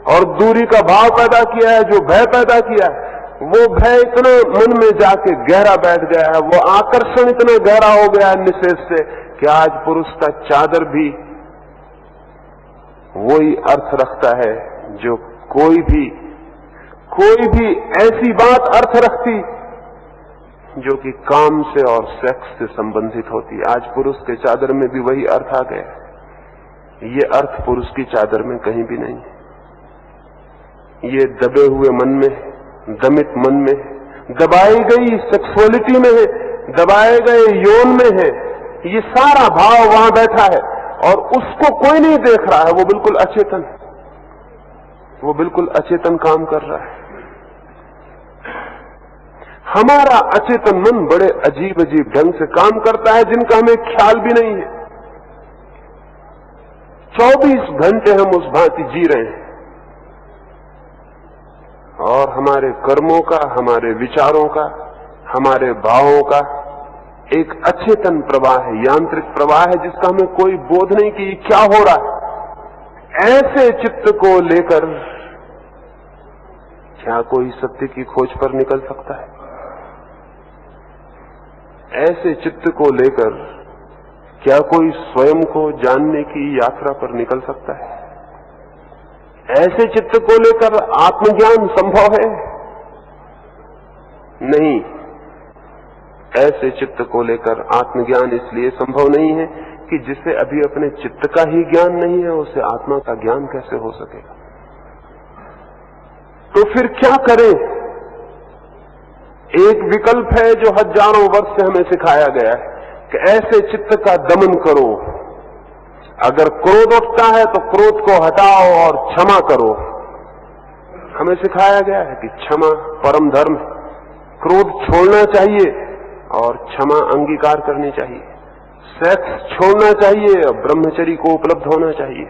और दूरी का भाव पैदा किया है, जो भय पैदा किया है, वो भय इतना मन में जाके गहरा बैठ गया है, वो आकर्षण इतना गहरा हो गया है निषेध से कि आज पुरुष का चादर भी वही अर्थ रखता है जो कोई भी ऐसी बात अर्थ रखती जो कि काम से और सेक्स से संबंधित होती। आज पुरुष के चादर में भी वही अर्थ आ गया। ये अर्थ पुरुष की चादर में कहीं भी नहीं है। ये दबे हुए मन में, दमित मन में, दबाई गई सेक्सुअलिटी में है, दबाए गए यौन में है। ये सारा भाव वहां बैठा है और उसको कोई नहीं देख रहा है। वो बिल्कुल अचेतन है, वो बिल्कुल अचेतन काम कर रहा है। हमारा अचेतन मन बड़े अजीब अजीब ढंग से काम करता है जिनका हमें ख्याल भी नहीं है। 24 घंटे हम उस भांति जी रहे हैं और हमारे कर्मों का, हमारे विचारों का, हमारे भावों का एक अचेतन प्रवाह है, यांत्रिक प्रवाह है जिसका हमें कोई बोध नहीं कि क्या हो रहा है। ऐसे चित्त को लेकर क्या कोई सत्य की खोज पर निकल सकता है? ऐसे चित्त को लेकर क्या कोई स्वयं को जानने की यात्रा पर निकल सकता है? ऐसे चित्त को लेकर आत्मज्ञान संभव है? नहीं। ऐसे चित्त को लेकर आत्मज्ञान इसलिए संभव नहीं है कि जिसे अभी अपने चित्त का ही ज्ञान नहीं है, उसे आत्मा का ज्ञान कैसे हो सकेगा? तो फिर क्या करें? एक विकल्प है जो हजारों वर्ष से हमें सिखाया गया है कि ऐसे चित्त का दमन करो। अगर क्रोध उठता है तो क्रोध को हटाओ और क्षमा करो। हमें सिखाया गया है कि क्षमा परम धर्म है। क्रोध छोड़ना चाहिए और क्षमा अंगीकार करनी चाहिए। सेक्स छोड़ना चाहिए और ब्रह्मचर्य को उपलब्ध होना चाहिए।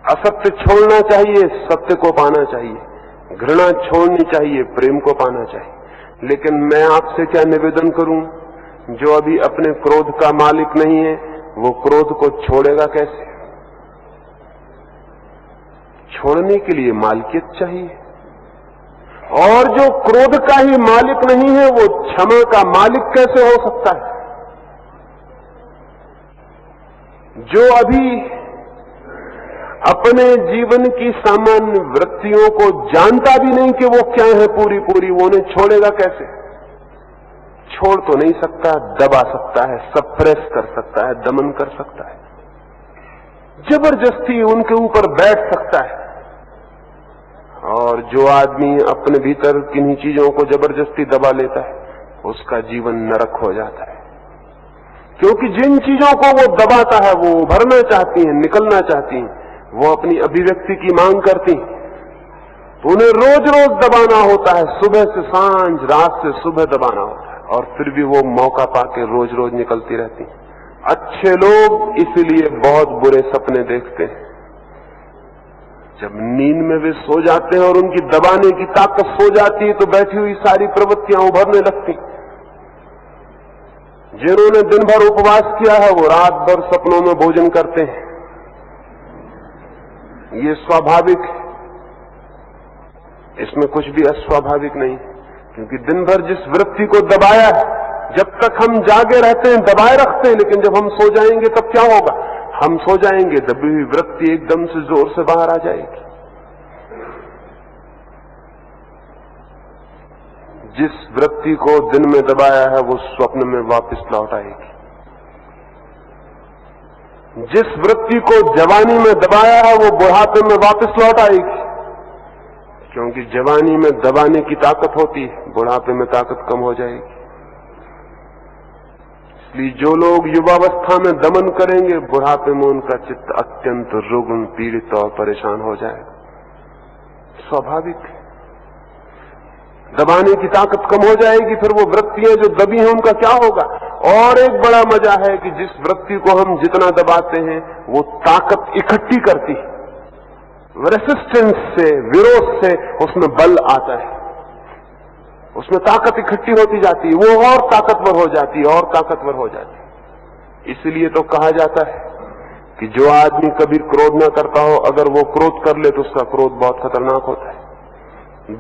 असत्य छोड़ना चाहिए, सत्य को पाना चाहिए। घृणा छोड़नी चाहिए, प्रेम को पाना चाहिए। लेकिन मैं आपसे क्या निवेदन करूं, जो अभी अपने क्रोध का मालिक नहीं है, वो क्रोध को छोड़ेगा कैसे? छोड़ने के लिए मालिकियत चाहिए। और जो क्रोध का ही मालिक नहीं है, वो क्षमा का मालिक कैसे हो सकता है? जो अभी अपने जीवन की सामान्य वृत्तियों को जानता भी नहीं कि वो क्या है पूरी पूरी, वो उन्हें छोड़ेगा कैसे? छोड़ तो नहीं सकता, दबा सकता है, सप्रेस कर सकता है, दमन कर सकता है, जबरदस्ती उनके ऊपर बैठ सकता है। और जो आदमी अपने भीतर किन्हीं चीजों को जबरदस्ती दबा लेता है, उसका जीवन नरक हो जाता है। क्योंकि जिन चीजों को वो दबाता है, वो उभरना चाहती हैं, निकलना चाहती हैं, वो अपनी अभिव्यक्ति की मांग करती, तो उन्हें रोज रोज दबाना होता है, सुबह से सांझ, रात से सुबह दबाना होता है, और फिर भी वो मौका पाके रोज रोज निकलती रहती। अच्छे लोग इसीलिए बहुत बुरे सपने देखते हैं। जब नींद में वे सो जाते हैं और उनकी दबाने की ताकत सो जाती है, तो बैठी हुई सारी प्रवृत्तियां उभरने लगती। जिन्होंने दिन भर उपवास किया है, वो रात भर सपनों में भोजन करते हैं। ये स्वाभाविक है, इसमें कुछ भी अस्वाभाविक नहीं, क्योंकि दिन भर जिस वृत्ति को दबाया है, जब तक हम जागे रहते हैं दबाए रखते हैं, लेकिन जब हम सो जाएंगे तब क्या होगा? हम सो जाएंगे, दबी हुई वृत्ति एकदम से जोर से बाहर आ जाएगी। जिस वृत्ति को दिन में दबाया है, वो स्वप्न में वापस लौट आएगी। जिस वृत्ति को जवानी में दबाया है, वो बुढ़ापे में वापस लौट आएगी। क्योंकि जवानी में दबाने की ताकत होती है, बुढ़ापे में ताकत कम हो जाएगी। इसलिए जो लोग युवावस्था में दमन करेंगे, बुढ़ापे में उनका चित्त अत्यंत रुग्ण, पीड़ित और परेशान हो जाएगा। स्वाभाविक है, दबाने की ताकत कम हो जाएगी, फिर वो वृत्तियां जो दबी हैं उनका क्या होगा? और एक बड़ा मजा है कि जिस वृत्ति को हम जितना दबाते हैं, वो ताकत इकट्ठी करती है। रेसिस्टेंस से, विरोध से उसमें बल आता है, उसमें ताकत इकट्ठी होती जाती है, वो और ताकतवर हो जाती है, और ताकतवर हो जाती है। इसलिए तो कहा जाता है कि जो आदमी कभी क्रोध न करता हो, अगर वो क्रोध कर ले तो उसका क्रोध बहुत खतरनाक होता है।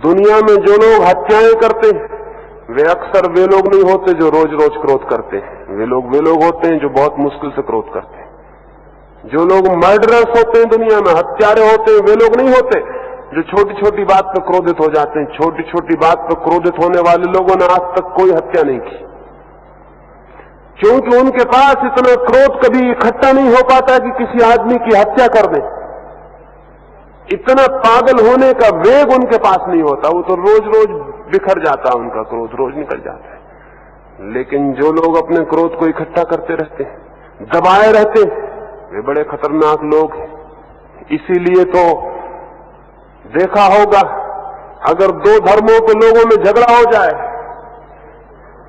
दुनिया में जो लोग हत्याएं करते हैं, वे अक्सर वे लोग नहीं होते जो रोज रोज क्रोध करते हैं। वे लोग होते हैं जो बहुत मुश्किल से क्रोध करते हैं। जो लोग मर्डरर्स होते हैं दुनिया में, हत्यारे होते हैं, वे लोग नहीं होते जो छोटी छोटी बात पर क्रोधित हो जाते हैं। छोटी छोटी बात पर क्रोधित होने वाले लोगों ने आज तक कोई हत्या नहीं की, क्योंकि उनके पास इतना क्रोध कभी इकट्ठा नहीं हो पाता कि किसी आदमी की हत्या कर दें। इतना पागल होने का वेग उनके पास नहीं होता, वो तो रोज रोज बिखर जाता है, उनका क्रोध रोज निकल जाता है। लेकिन जो लोग अपने क्रोध को इकट्ठा करते रहते हैं, दबाए रहते हैं, वे बड़े खतरनाक लोग हैं। इसीलिए तो देखा होगा, अगर दो धर्मों के लोगों में झगड़ा हो जाए,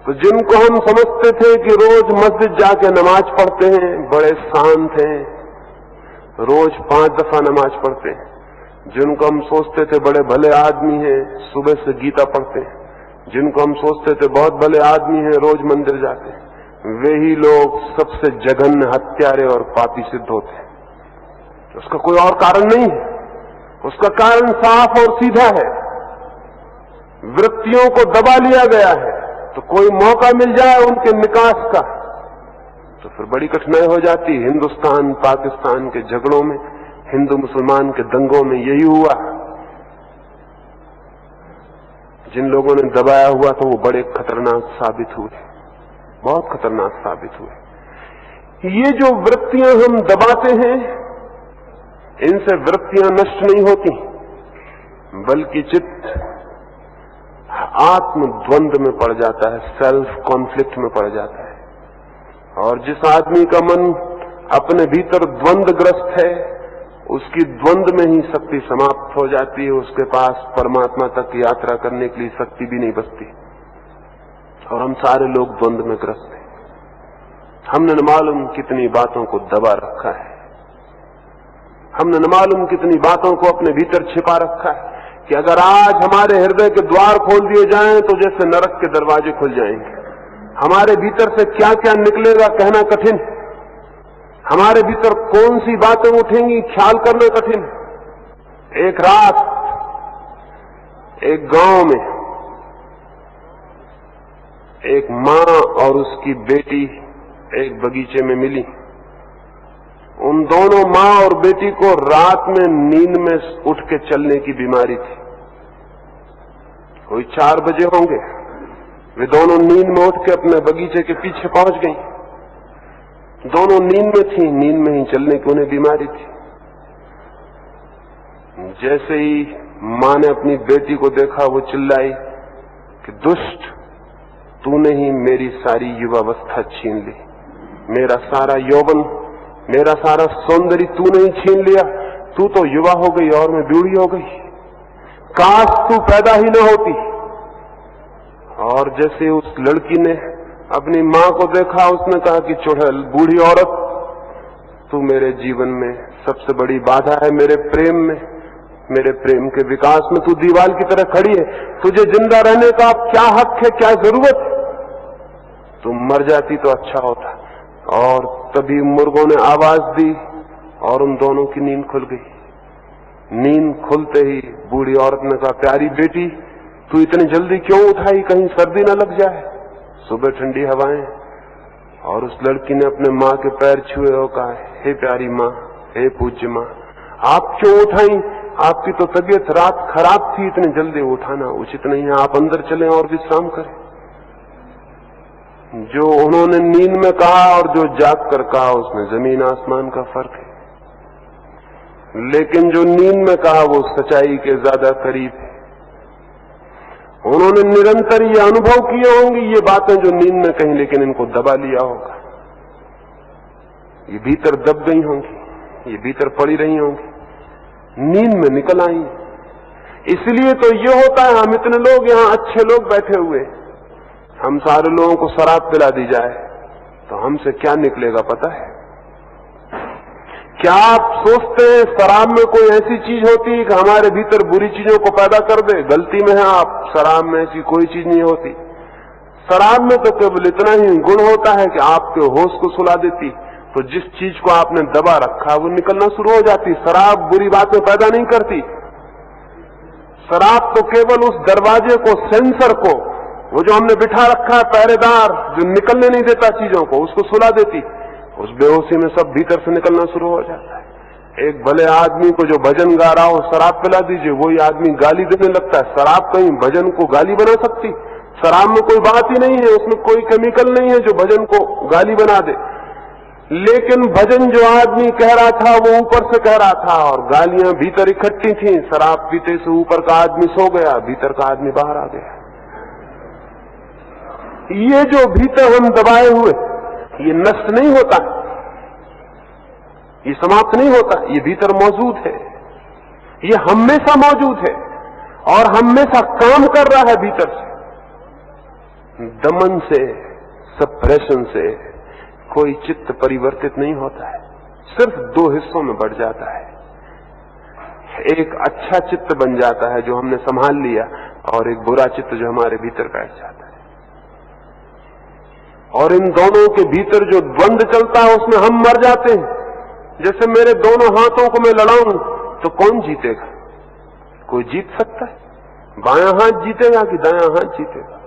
तो जिनको हम समझते थे कि रोज मस्जिद जाके नमाज पढ़ते हैं, बड़े शांत हैं, रोज 5 दफा नमाज पढ़ते हैं, जिनको हम सोचते थे बड़े भले आदमी हैं, सुबह से गीता पढ़ते हैं, जिनको हम सोचते थे बहुत भले आदमी हैं, रोज मंदिर जाते हैं, वे ही लोग सबसे जघन्य हत्यारे और पापी सिद्ध होते हैं। उसका कोई और कारण नहीं है, उसका कारण साफ और सीधा है। वृत्तियों को दबा लिया गया है, तो कोई मौका मिल जाए उनके निकास का, तो फिर बड़ी कठिनाई हो जाती है। हिंदुस्तान पाकिस्तान के झगड़ों में, हिंदू मुसलमान के दंगों में यही हुआ। जिन लोगों ने दबाया हुआ था वो बड़े खतरनाक साबित हुए, बहुत खतरनाक साबित हुए। ये जो वृत्तियां हम दबाते हैं, इनसे वृत्तियां नष्ट नहीं होती, बल्कि चित्त आत्म द्वंद में पड़ जाता है, सेल्फ कॉन्फ्लिक्ट में पड़ जाता है। और जिस आदमी का मन अपने भीतर द्वंद्वग्रस्त है, उसकी द्वंद में ही शक्ति समाप्त हो जाती है, उसके पास परमात्मा तक यात्रा करने के लिए शक्ति भी नहीं बचती। और हम सारे लोग द्वंद में ग्रस्त हैं। हमने न मालूम कितनी बातों को दबा रखा है, हमने न मालूम कितनी बातों को अपने भीतर छिपा रखा है कि अगर आज हमारे हृदय के द्वार खोल दिए जाएं तो जैसे नरक के दरवाजे खुल जाएंगे। हमारे भीतर से क्या क्या निकलेगा कहना कठिन, हमारे भीतर कौन सी बातें उठेंगी ख्याल करना कठिन। एक रात एक गांव में एक मां और उसकी बेटी एक बगीचे में मिली। उन दोनों मां और बेटी को रात में नींद में उठ के चलने की बीमारी थी। कोई 4 बजे होंगे, वे दोनों नींद में उठ के अपने बगीचे के पीछे पहुंच गई। दोनों नींद में थी, नींद में ही चलने की उन्हें बीमारी थी। जैसे ही मां ने अपनी बेटी को देखा, वो चिल्लाई कि दुष्ट, तूने ही मेरी सारी युवावस्था छीन ली, मेरा सारा यौवन, मेरा सारा सौंदर्य तूने ही छीन लिया। तू तो युवा हो गई और मैं बूढ़ी हो गई, काश तू पैदा ही न होती। और जैसे उस लड़की ने अपनी मां को देखा, उसने कहा कि चुड़ैल बूढ़ी औरत, तू मेरे जीवन में सबसे बड़ी बाधा है, मेरे प्रेम में, मेरे प्रेम के विकास में तू दीवार की तरह खड़ी है। तुझे जिंदा रहने का क्या हक है, क्या जरूरत है? तू मर जाती तो अच्छा होता। और तभी मुर्गों ने आवाज दी और उन दोनों की नींद खुल गई। नींद खुलते ही बूढ़ी औरत ने कहा, प्यारी बेटी, तू इतनी जल्दी क्यों उठाई, कहीं सर्दी न लग जाए, सुबह ठंडी हवाएं। और उस लड़की ने अपने मां के पैर छुए और कहा, हे प्यारी मां, हे पूज्य मां, आप क्यों उठाई? आपकी तो तबीयत रात खराब थी, इतनी जल्दी उठाना उचित नहीं है, आप अंदर चलें और विश्राम करें। जो उन्होंने नींद में कहा और जो जाग कर कहा, उसमें जमीन आसमान का फर्क है। लेकिन जो नींद में कहा वो सच्चाई के ज्यादा करीब है। उन्होंने निरंतर ये अनुभव किए होंगे ये बातें जो नींद में कहीं, लेकिन इनको दबा लिया होगा। ये भीतर दब गई होंगी, ये भीतर पड़ी रही होंगी, नींद में निकल आई। इसलिए तो ये होता है, हम इतने लोग यहां अच्छे लोग बैठे हुए, हम सारे लोगों को शराब पिला दी जाए तो हमसे क्या निकलेगा पता है? क्या आप सोचते हैं शराब में कोई ऐसी चीज होती है कि हमारे भीतर बुरी चीजों को पैदा कर दे? गलती में है आप, शराब में ऐसी कोई चीज नहीं होती। शराब में तो केवल इतना ही गुण होता है कि आपके होश को सुला देती, तो जिस चीज को आपने दबा रखा वो निकलना शुरू हो जाती। शराब बुरी बातें पैदा नहीं करती। शराब तो केवल उस दरवाजे को, सेंसर को, वो जो हमने बिठा रखा है पहरेदार, जो निकलने नहीं देता चीजों को, उसको सुला देती। उस बेहोशी में सब भीतर से निकलना शुरू हो जाता है। एक भले आदमी को जो भजन गा रहा हो शराब पिला दीजिए, वही आदमी गाली देने लगता है। शराब कहीं भजन को गाली बना सकती? शराब में कोई बात ही नहीं है, उसमें कोई केमिकल नहीं है जो भजन को गाली बना दे। लेकिन भजन जो आदमी कह रहा था वो ऊपर से कह रहा था और गालियां भीतर इकट्ठी थी। शराब पीते से ऊपर का आदमी सो गया, भीतर का आदमी बाहर आ गया। ये जो भीतर हम दबाए हुए, ये नष्ट नहीं होता, ये समाप्त नहीं होता, ये भीतर मौजूद है, ये हमेशा मौजूद है और हमेशा काम कर रहा है भीतर से। दमन से, सप्रेशन से कोई चित्त परिवर्तित नहीं होता है, सिर्फ 2 हिस्सों में बढ़ जाता है। एक अच्छा चित्त बन जाता है जो हमने संभाल लिया, और एक बुरा चित्त जो हमारे भीतर बैठ जाता है। और इन दोनों के भीतर जो द्वंद चलता है उसमें हम मर जाते हैं। जैसे मेरे दोनों हाथों को मैं लड़ाऊं तो कौन जीतेगा? कोई जीत सकता है? बायां हाथ जीतेगा कि दायां हाथ जीतेगा?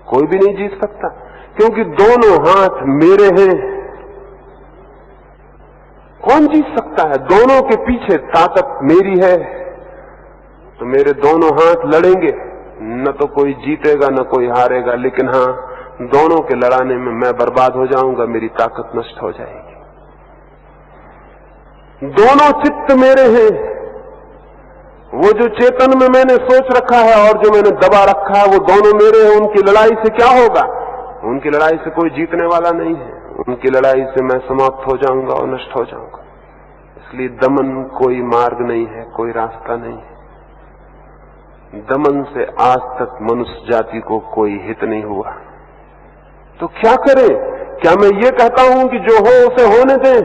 कोई भी नहीं जीत सकता, क्योंकि दोनों हाथ मेरे हैं। कौन जीत सकता है? दोनों के पीछे ताकत मेरी है, तो मेरे दोनों हाथ लड़ेंगे, न तो कोई जीतेगा न कोई हारेगा। लेकिन हाँ, दोनों के लड़ाने में मैं बर्बाद हो जाऊंगा, मेरी ताकत नष्ट हो जाएगी। दोनों चित्त मेरे हैं। वो जो चेतन में मैंने सोच रखा है और जो मैंने दबा रखा है, वो दोनों मेरे हैं। उनकी लड़ाई से क्या होगा? उनकी लड़ाई से कोई जीतने वाला नहीं है। उनकी लड़ाई से मैं समाप्त हो जाऊंगा और नष्ट हो जाऊंगा। इसलिए दमन कोई मार्ग नहीं है, कोई रास्ता नहीं है। दमन से आज तक मनुष्य जाति को कोई हित नहीं हुआ। तो क्या करें? क्या मैं ये कहता हूं कि जो हो उसे होने दें?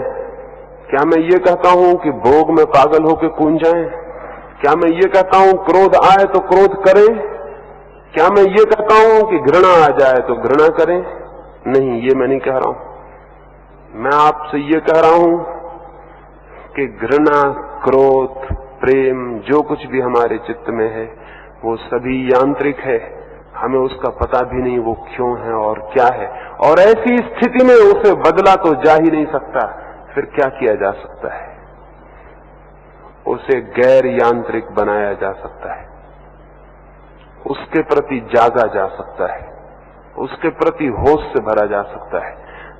क्या मैं ये कहता हूं कि भोग में पागल होकर कूद जाएं? क्या मैं ये कहता हूं क्रोध आए तो क्रोध करें? क्या मैं ये कहता हूं कि घृणा आ जाए तो घृणा करें? नहीं, ये मैं नहीं कह रहा हूं। मैं आपसे ये कह रहा हूं कि घृणा, क्रोध, प्रेम, जो कुछ भी हमारे चित्त में है वो सभी यांत्रिक है। हमें उसका पता भी नहीं वो क्यों है और क्या है, और ऐसी स्थिति में उसे बदला तो जा ही नहीं सकता। फिर क्या किया जा सकता है? उसे गैर यांत्रिक बनाया जा सकता है, उसके प्रति जागा जा सकता है, उसके प्रति होश से भरा जा सकता है।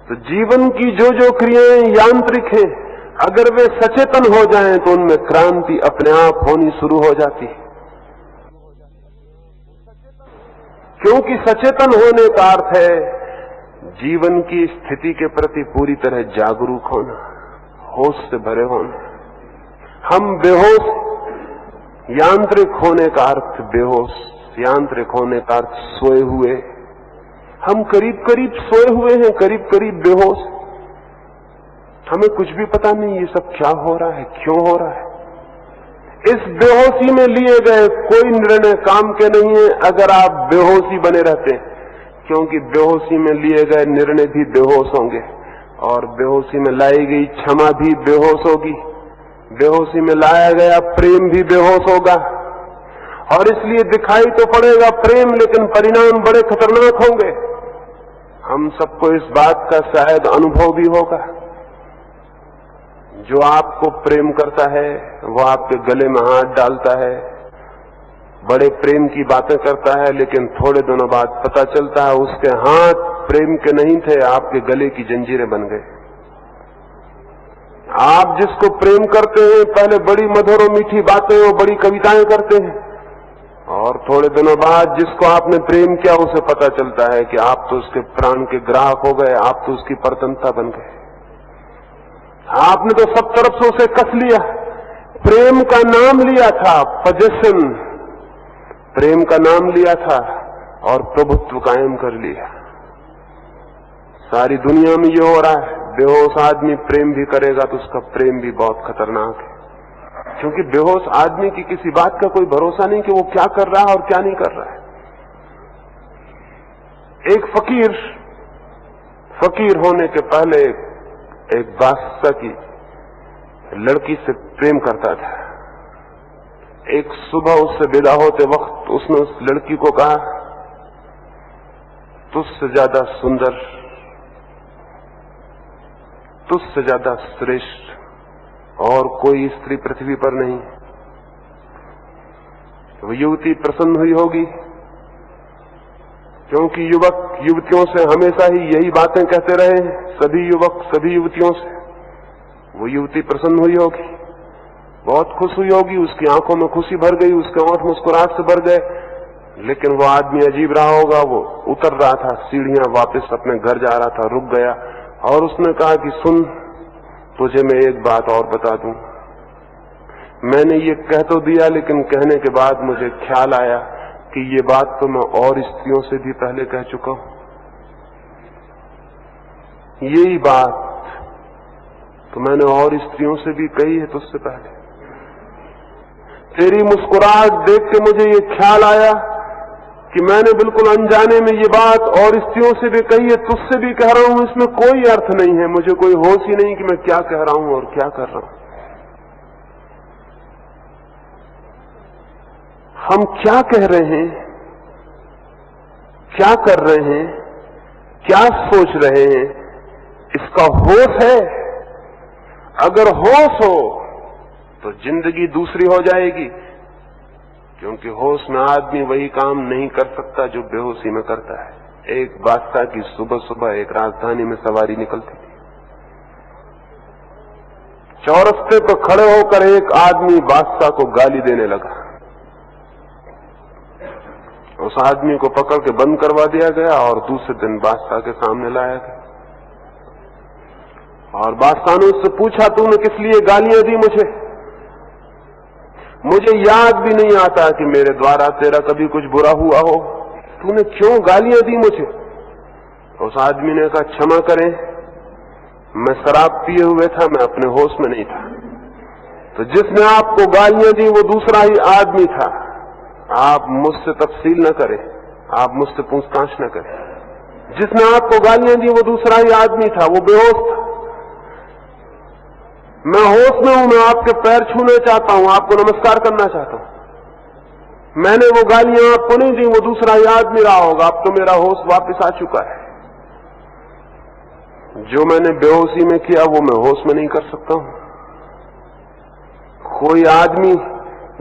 तो जीवन की जो जो क्रियाएं यांत्रिक हैं, अगर वे सचेतन हो जाएं तो उनमें क्रांति अपने आप होनी शुरू हो जाती है। क्योंकि सचेतन होने का अर्थ है जीवन की स्थिति के प्रति पूरी तरह जागरूक होना, होश से भरे होना। हम बेहोश, यांत्रिक होने का अर्थ बेहोश, यांत्रिक होने का अर्थ सोए हुए। हम करीब करीब सोए हुए हैं, करीब करीब बेहोश। हमें कुछ भी पता नहीं ये सब क्या हो रहा है, क्यों हो रहा है। इस बेहोशी में लिए गए कोई निर्णय काम के नहीं है अगर आप बेहोशी बने रहते हैं, क्योंकि बेहोशी में लिए गए निर्णय भी बेहोश होंगे, और बेहोशी में लाई गई क्षमा भी बेहोश होगी, बेहोशी में लाया गया प्रेम भी बेहोश होगा। और इसलिए दिखाई तो पड़ेगा प्रेम, लेकिन परिणाम बड़े खतरनाक होंगे। हम सबको इस बात का शायद अनुभव भी होगा। जो आपको प्रेम करता है वो आपके गले में हाथ डालता है, बड़े प्रेम की बातें करता है, लेकिन थोड़े दिनों बाद पता चलता है उसके हाथ प्रेम के नहीं थे, आपके गले की जंजीरें बन गए। आप जिसको प्रेम करते हैं पहले बड़ी मधुर और मीठी बातें और बड़ी कविताएं करते हैं, और थोड़े दिनों बाद जिसको आपने प्रेम किया उसे पता चलता है कि आप तो उसके प्राण के ग्राहक हो गए, आप तो उसकी परतंत्रता बन गए। आपने तो सब तरफ से उसे कस लिया, प्रेम का नाम लिया था, पजेशन, प्रेम का नाम लिया था और प्रभुत्व कायम कर लिया। सारी दुनिया में ये हो रहा है। बेहोश आदमी प्रेम भी करेगा तो उसका प्रेम भी बहुत खतरनाक है, क्योंकि बेहोश आदमी की किसी बात का कोई भरोसा नहीं कि वो क्या कर रहा है और क्या नहीं कर रहा है। एक फकीर होने के पहले एक बादशाह की लड़की से प्रेम करता था। एक सुबह उससे विदा होते वक्त उसने उस लड़की को कहा, तुझसे ज्यादा सुंदर, तुझसे ज्यादा श्रेष्ठ और कोई स्त्री पृथ्वी पर नहीं। वो युवती प्रसन्न हुई होगी, क्योंकि युवक युवतियों से हमेशा ही यही बातें कहते रहे, सभी युवक सभी युवतियों से। वो युवती प्रसन्न हुई होगी, बहुत खुश हुई होगी, उसकी आंखों में खुशी भर गई, उसके होंठ मुस्कुराहट से भर गए। लेकिन वो आदमी अजीब रहा होगा, वो उतर रहा था सीढ़ियां, वापस अपने घर जा रहा था, रुक गया और उसने कहा कि सुन, तुझे मैं एक बात और बता दूं। मैंने ये कह तो दिया, लेकिन कहने के बाद मुझे ख्याल आया कि ये बात तो मैं और स्त्रियों से भी पहले कह चुका हूं। यही बात तो मैंने और स्त्रियों से भी कही है तुझसे पहले। तेरी मुस्कुराहट देख के मुझे ये ख्याल आया कि मैंने बिल्कुल अनजाने में ये बात और स्त्रियों से भी कही है, तुझसे भी कह रहा हूं। इसमें कोई अर्थ नहीं है, मुझे कोई होश ही नहीं कि मैं क्या कह रहा हूं और क्या कर रहा हूं। हम क्या कह रहे हैं, क्या कर रहे हैं, क्या सोच रहे हैं, इसका होश है? अगर होश हो तो जिंदगी दूसरी हो जाएगी, क्योंकि होश में आदमी वही काम नहीं कर सकता जो बेहोशी में करता है। एक बादशाह की सुबह सुबह एक राजधानी में सवारी निकलती थी। चौरस्ते पर खड़े होकर एक आदमी बादशाह को गाली देने लगा। उस आदमी को पकड़ के बंद करवा दिया गया और दूसरे दिन बादशाह के सामने लाया गया। और बादशाह ने उससे पूछा, तूने किस लिए गालियां दी मुझे? मुझे याद भी नहीं आता कि मेरे द्वारा तेरा कभी कुछ बुरा हुआ हो, तूने क्यों गालियां दी मुझे? उस आदमी ने कहा, क्षमा करें, मैं शराब पिए हुए था, मैं अपने होश में नहीं था। तो जिसने आपको गालियां दी वो दूसरा ही आदमी था। आप मुझसे तफसील न करें, आप मुझसे पूछताछ न करें। जिसने आपको गालियां दी वो दूसरा ही आदमी था, वो बेहोश था। मैं होश में हूं, मैं आपके पैर छूना चाहता हूं, आपको नमस्कार करना चाहता हूं। मैंने वो गालियां आपको नहीं दी, वो दूसरा ही आदमी रहा होगा। अब तो मेरा होश वापस आ चुका है। जो मैंने बेहोशी में किया वो मैं होश में नहीं कर सकता हूं। कोई आदमी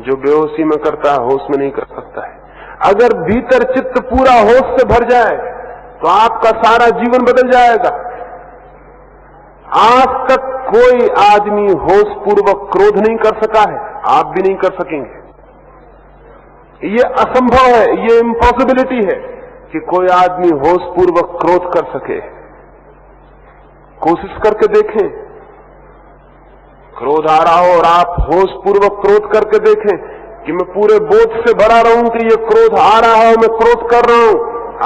जो बेहोशी में करता है होश में नहीं कर सकता है। अगर भीतर चित्त पूरा होश से भर जाए तो आपका सारा जीवन बदल जाएगा। आज तक कोई आदमी होश पूर्वक क्रोध नहीं कर सका है, आप भी नहीं कर सकेंगे। ये असंभव है, ये इम्पॉसिबिलिटी है कि कोई आदमी होश पूर्वक क्रोध कर सके। कोशिश करके देखें, क्रोध आ रहा हो और आप होश पूर्वक क्रोध करके देखें कि मैं पूरे बोध से भरा रहूं कि ये क्रोध आ रहा है, मैं क्रोध कर रहा हूं।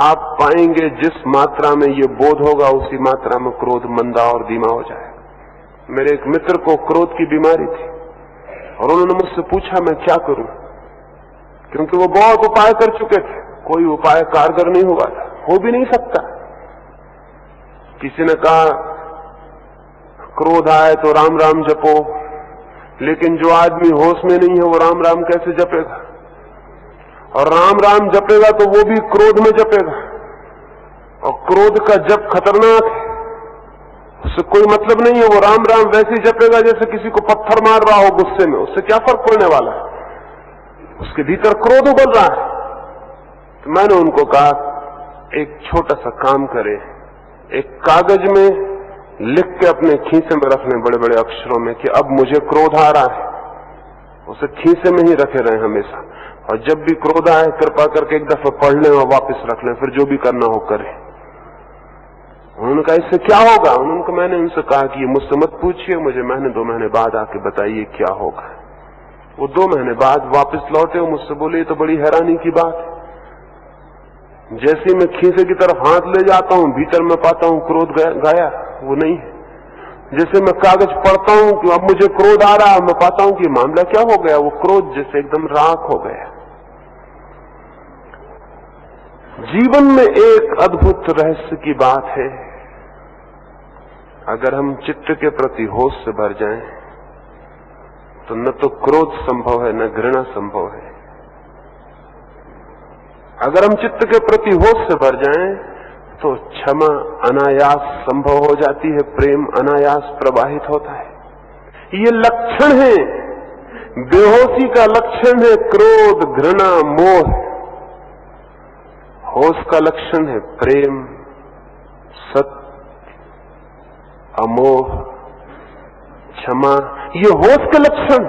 आप पाएंगे जिस मात्रा में ये बोध होगा उसी मात्रा में क्रोध मंदा और धीमा हो जाएगा। मेरे एक मित्र को क्रोध की बीमारी थी और उन्होंने मुझसे पूछा मैं क्या करूं, क्योंकि वो बहुत उपाय कर चुके थे, कोई उपाय कारगर नहीं हुआ था, हो भी नहीं सकता। किसी ने कहा क्रोध आए तो राम राम जपो, लेकिन जो आदमी होश में नहीं है वो राम राम कैसे जपेगा? और राम राम जपेगा तो वो भी क्रोध में जपेगा, और क्रोध का जप खतरनाक है, उससे कोई मतलब नहीं है। वो राम राम वैसे ही जपेगा जैसे किसी को पत्थर मार रहा हो गुस्से में, उससे क्या फर्क पड़ने वाला है? उसके भीतर क्रोध उबल रहा है। तो मैंने उनको कहा एक छोटा सा काम करें, एक कागज में लिख के अपने खीसे में रख लें बड़े बड़े अक्षरों में कि अब मुझे क्रोध आ रहा है। उसे खीसे में ही रखे रहें हमेशा, और जब भी क्रोध आए कृपा करके एक दफा पढ़ लें और वापस रख लें, फिर जो भी करना हो करें। उन्होंने कहा इससे क्या होगा? मैंने उनसे कहा कि मुझसे मत पूछिए, मुझे महीने 2 महीने बाद आके बताइए क्या होगा। वो 2 महीने बाद वापस लौटे और मुझसे बोले ये तो बड़ी हैरानी की बात है, जैसे मैं खीसे की तरफ हाथ ले जाता हूं भीतर में पाता हूं क्रोध गाया वो नहीं है। जैसे मैं कागज पढ़ता हूं कि अब मुझे क्रोध आ रहा है, मैं पाता हूं कि मामला क्या हो गया, वो क्रोध जैसे एकदम राख हो गया। जीवन में एक अद्भुत रहस्य की बात है, अगर हम चित्त के प्रति होश से भर जाएं तो न तो क्रोध संभव है न घृणा संभव है। अगर हम चित्त के प्रति होश से भर जाएं तो क्षमा अनायास संभव हो जाती है, प्रेम अनायास प्रवाहित होता है। ये लक्षण है, बेहोशी का लक्षण है क्रोध, घृणा, मोह। होश का लक्षण है प्रेम, सत्य, अमोह, क्षमा। ये होश के लक्षण।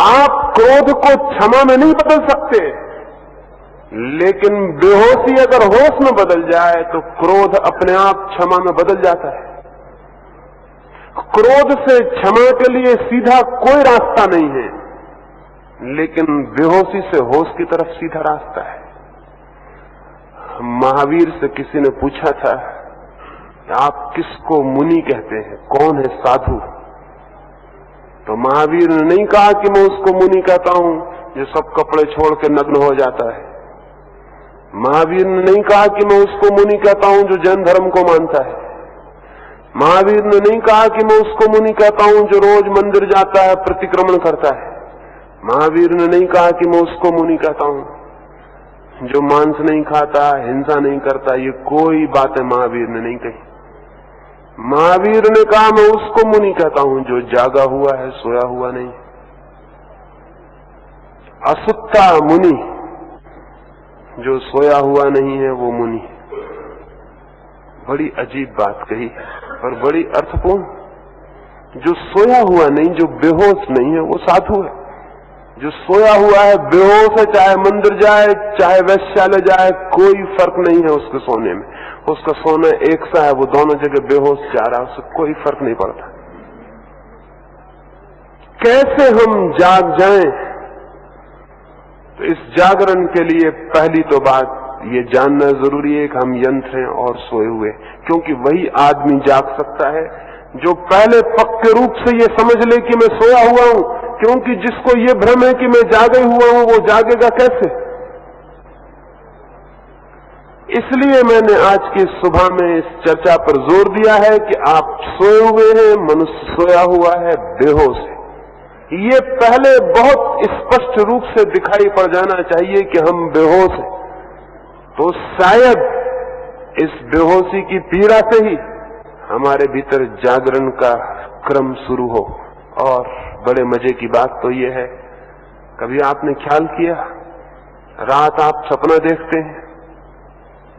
आप क्रोध को क्षमा में नहीं बदल सकते, लेकिन बेहोशी अगर होश में बदल जाए तो क्रोध अपने आप क्षमा में बदल जाता है। क्रोध से क्षमा के लिए सीधा कोई रास्ता नहीं है, लेकिन बेहोशी से होश की तरफ सीधा रास्ता है। महावीर से किसी ने पूछा था आप किसको मुनि कहते हैं, कौन है साधु? तो महावीर ने नहीं कहा कि मैं उसको मुनि कहता हूं जो सब कपड़े छोड़ के नग्न हो जाता है। महावीर ने नहीं कहा कि मैं उसको मुनि कहता हूं जो जैन धर्म को मानता है। महावीर ने नहीं कहा कि मैं उसको मुनि कहता हूं जो रोज मंदिर जाता है, प्रतिक्रमण करता है। महावीर ने नहीं कहा कि मैं उसको मुनि कहता हूं जो मांस नहीं खाता, हिंसा नहीं करता। ये कोई बातें महावीर ने नहीं कही। महावीर ने कहा मैं उसको मुनि कहता हूं जो जागा हुआ है, सोया हुआ नहीं। असुत्ता मुनि, जो सोया हुआ नहीं है वो मुनि। बड़ी अजीब बात कही और बड़ी अर्थपूर्ण। जो सोया हुआ नहीं, जो बेहोश नहीं है वो साधु है। जो सोया हुआ है, बेहोश है, चाहे मंदिर जाए चाहे वैश्यालय जाए, कोई फर्क नहीं है उसके सोने में। उसका सोना एक सा है, वो दोनों जगह बेहोश जा रहा है, उससे कोई फर्क नहीं पड़ता। कैसे हम जाग जाएं? तो इस जागरण के लिए पहली तो बात ये जानना जरूरी है कि हम यंत्र हैं और सोए हुए, क्योंकि वही आदमी जाग सकता है जो पहले पक्के रूप से ये समझ ले कि मैं सोया हुआ हूं, क्योंकि जिसको ये भ्रम है कि मैं जागे हुआ हूं वो जागेगा कैसे। इसलिए मैंने आज की सुबह में इस चर्चा पर जोर दिया है कि आप सोए हुए हैं, मनुष्य सोया हुआ है बेहोश है। ये पहले बहुत स्पष्ट रूप से दिखाई पड़ जाना चाहिए कि हम बेहोश हैं, तो शायद इस बेहोशी की पीड़ा से ही हमारे भीतर जागरण का क्रम शुरू हो। और बड़े मजे की बात तो ये है, कभी आपने ख्याल किया, रात आप सपना देखते हैं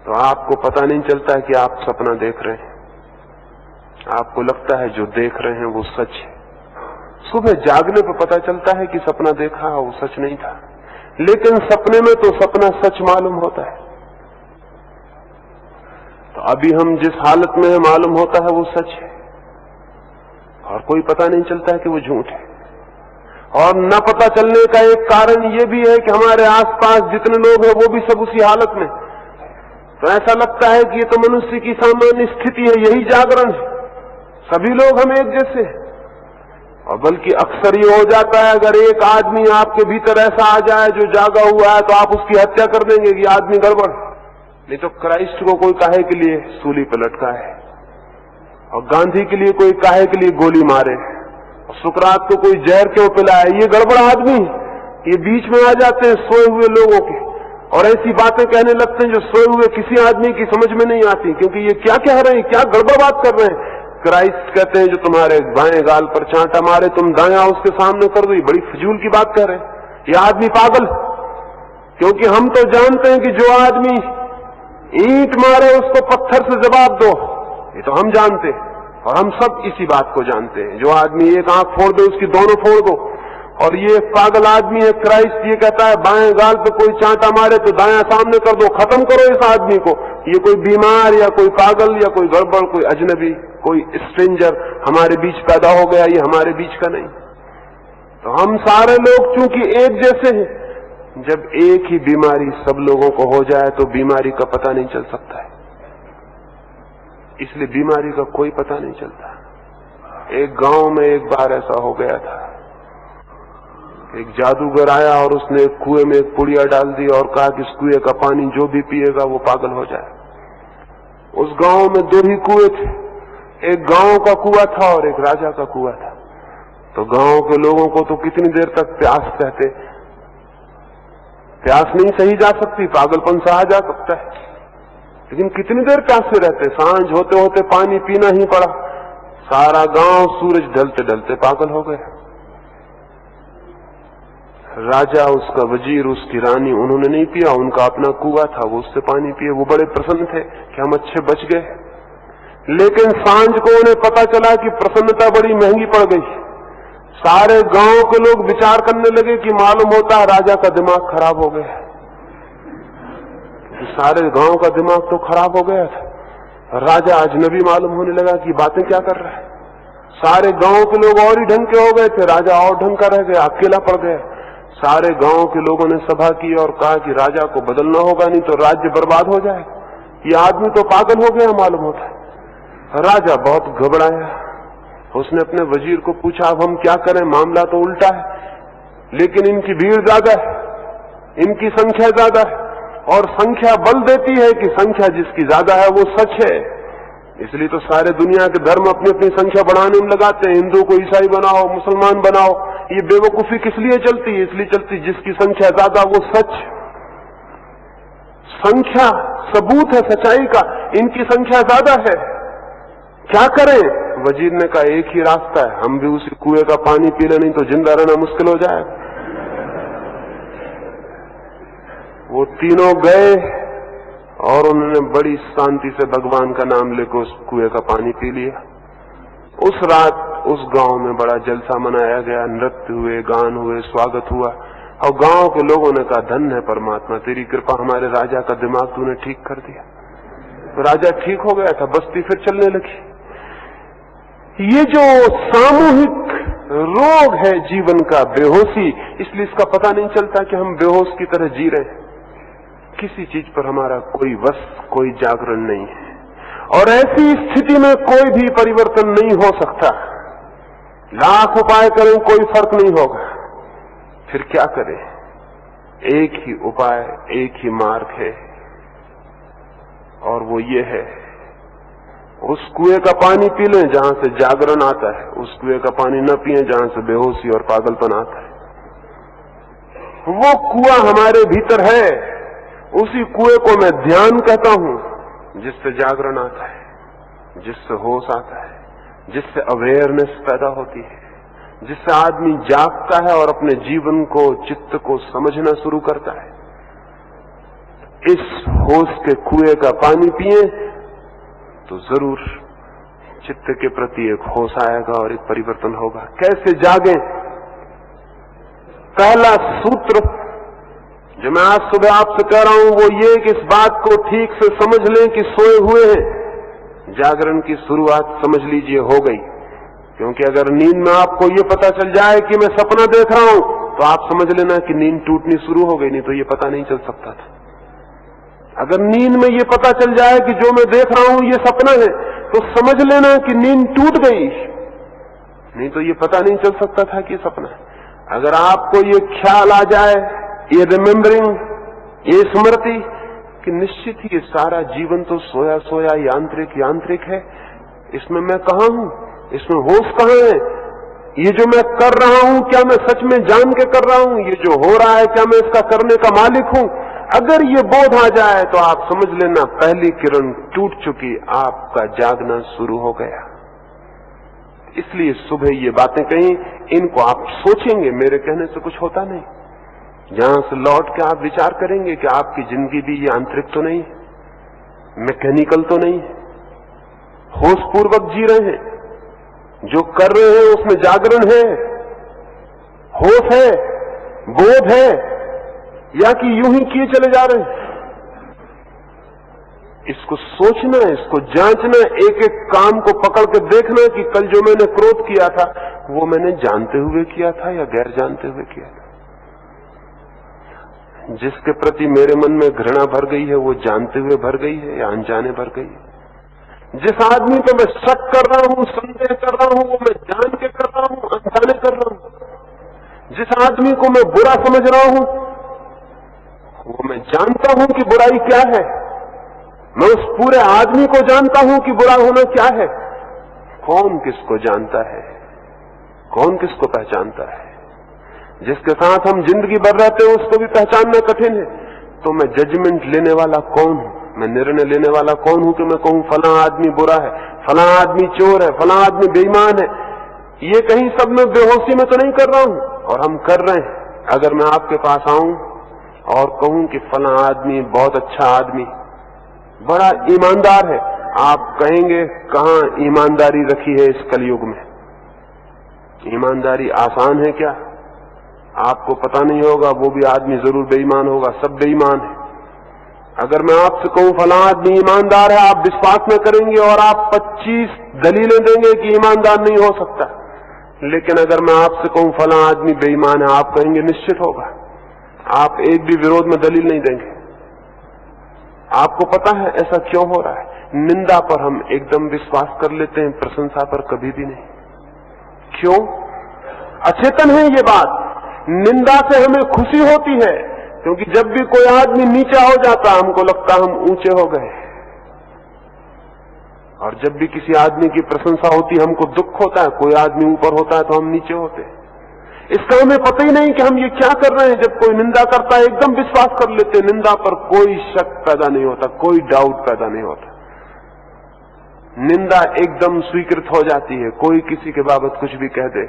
तो आपको पता नहीं चलता है कि आप सपना देख रहे हैं, आपको लगता है जो देख रहे हैं वो सच है। सुबह जागने पर पता चलता है कि सपना देखा वो सच नहीं था, लेकिन सपने में तो सपना सच मालूम होता है। तो अभी हम जिस हालत में है मालूम होता है वो सच है, और कोई पता नहीं चलता है कि वो झूठ है। और न पता चलने का एक कारण ये भी है कि हमारे आसपास जितने लोग हैं वो भी सब उसी हालत में, तो ऐसा लगता है कि ये तो मनुष्य की सामान्य स्थिति है, यही जागरण है, सभी लोग हम एक जैसे। और बल्कि अक्सर ये हो जाता है, अगर एक आदमी आपके भीतर ऐसा आ जाए जो जागा हुआ है तो आप उसकी हत्या कर देंगे कि आदमी गड़बड़। नहीं तो क्राइस्ट को कोई काहे के लिए सूली पर लटका है, और गांधी के लिए कोई काहे के लिए गोली मारे, और सुकरात को कोई जहर क्यों पिलाए, ये गड़बड़ आदमी। ये बीच में आ जाते हैं सोए हुए लोगों के और ऐसी बातें कहने लगते हैं जो सोए हुए किसी आदमी की समझ में नहीं आती, क्योंकि ये क्या कह रहे हैं, क्या गड़बड़ बात कर रहे हैं। क्राइस्ट कहते हैं जो तुम्हारे बाएं गाल पर चांटा मारे तुम दायां उसके सामने कर दो, ये बड़ी फजूल की बात कह रहे हैं, ये आदमी पागल। क्योंकि हम तो जानते हैं कि जो आदमी ईंट मारे उसको पत्थर से जवाब दो, ये तो हम जानते हैं, और हम सब इसी बात को जानते हैं। जो आदमी एक आंख फोड़ दे उसकी दोनों फोड़ दो, और ये पागल आदमी है क्राइस्ट, ये कहता है बाएं गाल पे कोई चांटा मारे तो दायां सामने कर दो, खत्म करो इस आदमी को। ये कोई बीमार या कोई पागल या कोई गड़बड़, कोई अजनबी, कोई स्ट्रेंजर हमारे बीच पैदा हो गया, ये हमारे बीच का नहीं। तो हम सारे लोग चूंकि एक जैसे हैं, जब एक ही बीमारी सब लोगों को हो जाए तो बीमारी का पता नहीं चल सकता है, इसलिए बीमारी का कोई पता नहीं चलता। एक गांव में एक बार ऐसा हो गया था, एक जादूगर आया और उसने एक कुएं में एक पुड़िया डाल दी और कहा कि इस कुएं का पानी जो भी पिएगा वो पागल हो जाए। उस गांव में दो ही कुएं थे, एक गांव का कुआं था और एक राजा का कुआं था। तो गांव के लोगों को तो कितनी देर तक प्यास सहते, प्यास नहीं सही जा सकती, पागलपन सहा जा सकता है, लेकिन कितनी देर प्यासे रहते। सांझ होते होते पानी पीना ही पड़ा, सारा गांव सूरज ढलते ढलते पागल हो गए। राजा, उसका वजीर, उसकी रानी, उन्होंने नहीं पिया, उनका अपना कुआं था, वो उससे पानी पिए, वो बड़े प्रसन्न थे कि हम अच्छे बच गए। लेकिन सांझ को उन्हें पता चला कि प्रसन्नता बड़ी महंगी पड़ गई। सारे गांव के लोग विचार करने लगे कि मालूम होता है राजा का दिमाग खराब हो गया। सारे गांव का दिमाग तो खराब हो गया था, राजा अजनबी मालूम होने लगा कि बातें क्या कर रहा है। सारे गांव के लोग और ही ढंग के हो गए थे, राजा और ढंग का रह गया, अकेला पड़ गया। सारे गांव के लोगों ने सभा की और कहा कि राजा को बदलना होगा, नहीं तो राज्य बर्बाद हो जाएगा, ये आदमी तो पागल हो गया मालूम होता है। राजा बहुत घबराया, उसने अपने वजीर को पूछा अब हम क्या करें, मामला तो उल्टा है, लेकिन इनकी भीड़ ज्यादा है, इनकी संख्या ज्यादा है, और संख्या बल देती है कि संख्या जिसकी ज्यादा है वो सच है। इसलिए तो सारे दुनिया के धर्म अपनी अपनी संख्या बढ़ाने में लगाते हैं, हिंदू को ईसाई बनाओ, मुसलमान बनाओ। ये बेवकूफी किस लिए चलती है? इसलिए चलती जिसकी संख्या ज्यादा वो सच। संख्या सबूत है सच्चाई का, इनकी संख्या ज्यादा है, क्या करें? वजीर ने कहा एक ही रास्ता है, हम भी उसी कुएं का पानी पी ले, नहीं तो जिंदा रहना मुश्किल हो जाएगा। वो तीनों गए और उन्होंने बड़ी शांति से भगवान का नाम लेकर उस कुएं का पानी पी लिया। उस रात उस गांव में बड़ा जलसा मनाया गया, नृत्य हुए, गान हुए, स्वागत हुआ, और गांव के लोगों ने कहा धन्य है परमात्मा, तेरी कृपा, हमारे राजा का दिमाग तूने ठीक कर दिया। तो राजा ठीक हो गया था, बस्ती फिर चलने लगी। ये जो सामूहिक रोग है जीवन का, बेहोशी, इसलिए इसका पता नहीं चलता कि हम बेहोश की तरह जी रहे हैं। किसी चीज पर हमारा कोई वश, कोई जागरण नहीं है, और ऐसी स्थिति में कोई भी परिवर्तन नहीं हो सकता। लाख उपाय करें कोई फर्क नहीं होगा। फिर क्या करें? एक ही उपाय, एक ही मार्ग है, और वो ये है, उस कुएं का पानी पी लें जहां से जागरण आता है, उस कुएं का पानी न पिए जहां से बेहोशी और पागलपन आता है। वो कुआं हमारे भीतर है, उसी कुएं को मैं ध्यान कहता हूं, जिससे जागरण आता है, जिससे होश आता है, जिससे अवेयरनेस पैदा होती है, जिससे आदमी जागता है और अपने जीवन को, चित्त को समझना शुरू करता है। इस होश के कुएं का पानी पिए तो जरूर चित्त के प्रति एक होश आएगा और एक परिवर्तन होगा। कैसे जागें? पहला सूत्र जो मैं आज सुबह आपसे कह रहा हूं वो ये कि इस बात को ठीक से समझ लें कि सोए हुए हैं। जागरण की शुरुआत समझ लीजिए हो गई, क्योंकि अगर नींद में आपको ये पता चल जाए कि मैं सपना देख रहा हूं तो आप समझ लेना कि नींद टूटनी शुरू हो गई, नहीं तो ये पता नहीं चल सकता था। अगर नींद में ये पता चल जाए कि जो मैं देख रहा हूं ये सपना है तो समझ लेना कि नींद टूट गई, नहीं तो ये पता नहीं चल सकता था कि सपना है। अगर आपको ये ख्याल आ जाए, ये रिमेम्बरिंग, ये स्मृति कि निश्चित ही ये सारा जीवन तो सोया सोया यांत्रिक है, इसमें मैं कहां हूं, इसमें होश कहां है, ये जो मैं कर रहा हूं क्या मैं सच में जान के कर रहा हूं, ये जो हो रहा है क्या मैं इसका करने का मालिक हूं, अगर ये बोध आ जाए तो आप समझ लेना पहली किरण टूट चुकी, आपका जागना शुरू हो गया। इसलिए सुबह ये बातें कही, इनको आप सोचेंगे, मेरे कहने से कुछ होता नहीं। जहां से लौट के आप विचार करेंगे कि आपकी जिंदगी भी ये आंतरिक तो नहीं है, मैकेनिकल तो नहीं है, होश पूर्वक जी रहे हैं, जो कर रहे हैं उसमें जागरण है, होश है, बोध है, या कि यूं ही किए चले जा रहे हैं। इसको सोचना, इसको जांचना, एक एक काम को पकड़ के देखना कि कल जो मैंने क्रोध किया था वो मैंने जानते हुए किया था या गैर जानते हुए किया था। जिसके प्रति मेरे मन में घृणा भर गई है वो जानते हुए भर गई है या अनजाने भर गई है। जिस आदमी को मैं शक कर रहा हूं, संदेह कर रहा हूं, वो मैं जान के कर रहा हूं, अनजाने कर रहा हूं। जिस आदमी को मैं बुरा समझ रहा हूं वो मैं जानता हूं कि बुराई क्या है, मैं उस पूरे आदमी को जानता हूं कि बुरा होना क्या है। कौन किसको जानता है, कौन किसको पहचानता है? जिसके साथ हम जिंदगी भर रहते हैं उसको भी पहचानना कठिन है। तो मैं जजमेंट लेने वाला कौन हूं, मैं निर्णय लेने वाला कौन हूं कि मैं कहूं फला आदमी बुरा है, फला आदमी चोर है, फला आदमी बेईमान है। ये कहीं सब मैं बेहोशी में तो नहीं कर रहा हूं, और हम कर रहे हैं। अगर मैं आपके पास आऊं और कहूं कि फला आदमी बहुत अच्छा आदमी, बड़ा ईमानदार है, आप कहेंगे कहां ईमानदारी रखी है इस कलयुग में? ईमानदारी आसान है क्या? आपको पता नहीं होगा, वो भी आदमी जरूर बेईमान होगा, सब बेईमान है। अगर मैं आपसे कहूं फला आदमी ईमानदार है, आप विश्वास न करेंगे और आप 25 दलीलें देंगे कि ईमानदार नहीं हो सकता। लेकिन अगर मैं आपसे कहूं फला आदमी बेईमान है, आप कहेंगे निश्चित होगा। आप एक भी विरोध में दलील नहीं देंगे। आपको पता है ऐसा क्यों हो रहा है? निंदा पर हम एकदम विश्वास कर लेते हैं, प्रशंसा पर कभी भी नहीं। क्यों? अचेतन है ये बात। निंदा से हमें खुशी होती है, क्योंकि जब भी कोई आदमी नीचा हो जाता हमको लगता हम ऊंचे हो गए, और जब भी किसी आदमी की प्रशंसा होती हमको दुख होता है, कोई आदमी ऊपर होता है तो हम नीचे होते हैं। इसका हमें पता ही नहीं कि हम ये क्या कर रहे हैं। जब कोई निंदा करता है एकदम विश्वास कर लेते हैं, निंदा पर कोई शक पैदा नहीं होता, कोई डाउट पैदा नहीं होता। निंदा एकदम स्वीकृत हो जाती है, कोई किसी के बाबत कुछ भी कह दे,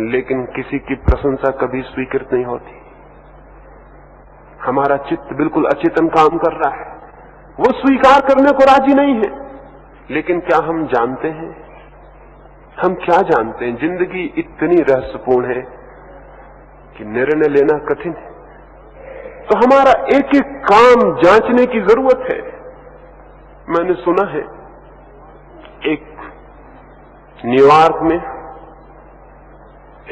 लेकिन किसी की प्रशंसा कभी स्वीकृत नहीं होती। हमारा चित्त बिल्कुल अचेतन काम कर रहा है, वो स्वीकार करने को राजी नहीं है। लेकिन क्या हम जानते हैं, हम क्या जानते हैं? जिंदगी इतनी रहस्यपूर्ण है कि निर्णय लेना कठिन है। तो हमारा एक एक काम जांचने की जरूरत है। मैंने सुना है एक न्यूयॉर्क में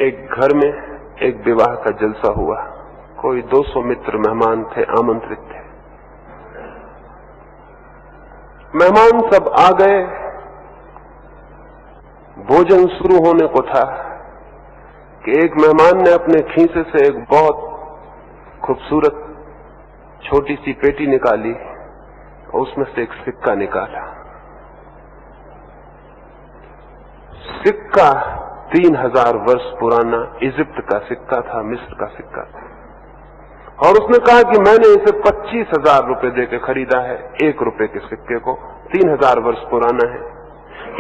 एक घर में एक विवाह का जलसा हुआ। कोई 200 मित्र मेहमान थे, आमंत्रित थे। मेहमान सब आ गए। भोजन शुरू होने को था कि एक मेहमान ने अपने खीसे से एक बहुत खूबसूरत छोटी सी पेटी निकाली और उसमें से एक सिक्का निकाला। सिक्का 3000 वर्ष पुराना इजिप्ट का सिक्का था, मिस्र का सिक्का था। और उसने कहा कि मैंने इसे 25,000 रुपए देकर खरीदा है, 1 रुपए के सिक्के को, 3000 वर्ष पुराना है।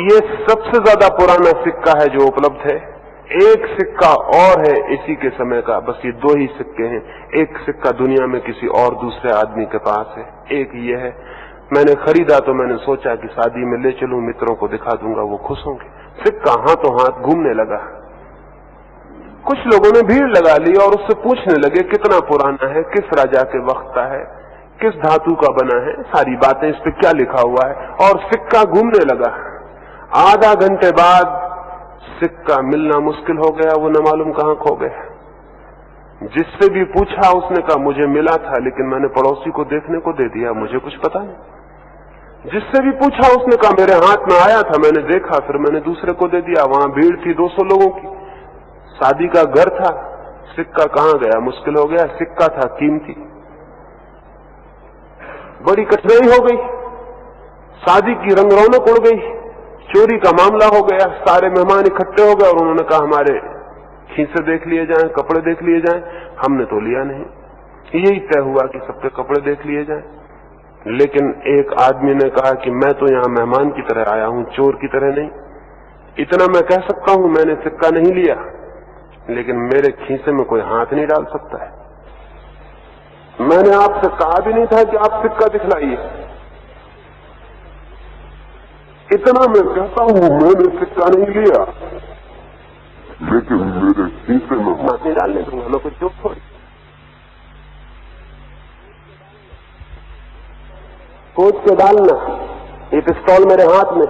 ये सबसे ज्यादा पुराना सिक्का है जो उपलब्ध है। एक सिक्का और है इसी के समय का, बस ये 2 ही सिक्के हैं। एक सिक्का दुनिया में किसी और दूसरे आदमी के पास है, एक ये है। मैंने खरीदा तो मैंने सोचा कि शादी में ले चलूं, मित्रों को दिखा दूंगा, वो खुश होंगे। सिक्का हाथों हाथ घूमने लगा। कुछ लोगों ने भीड़ लगा ली और उससे पूछने लगे कितना पुराना है, किस राजा के वक्त का है, किस धातु का बना है, सारी बातें, इस पे क्या लिखा हुआ है। और सिक्का घूमने लगा। आधा घंटे बाद सिक्का मिलना मुश्किल हो गया, वो न मालूम कहां खो गया। जिससे भी पूछा उसने कहा मुझे मिला था लेकिन मैंने पड़ोसी को देखने को दे दिया, मुझे कुछ पता नहीं। जिससे भी पूछा उसने कहा मेरे हाथ में आया था, मैंने देखा, फिर मैंने दूसरे को दे दिया। वहां भीड़ थी 200 लोगों की, शादी का घर था, सिक्का कहां गया, मुश्किल हो गया। सिक्का था कीमती। बड़ी कठिनाई हो गई, शादी की रंग रौनक उड़ गई, चोरी का मामला हो गया। सारे मेहमान इकट्ठे हो गए और उन्होंने कहा हमारे खीसे देख लिए जाएं, कपड़े देख लिए जाएं। हमने तो लिया नहीं। यही तय हुआ कि सबके कपड़े देख लिए जाएं। लेकिन एक आदमी ने कहा कि मैं तो यहां मेहमान की तरह आया हूं, चोर की तरह नहीं। इतना मैं कह सकता हूं, मैंने सिक्का नहीं लिया, लेकिन मेरे खीसे में कोई हाथ नहीं डाल सकता है। मैंने आपसे कहा भी नहीं था कि आप सिक्का दिखलाइए। इतना मैं कहता हूं, मैंने सिक्का नहीं लिया, लेकिन मेरे खीसे में हाथ नहीं डालने दूंगा, मैं कुछ चोर थोड़ी। सोच के डालना, ये पिस्तौल मेरे हाथ में।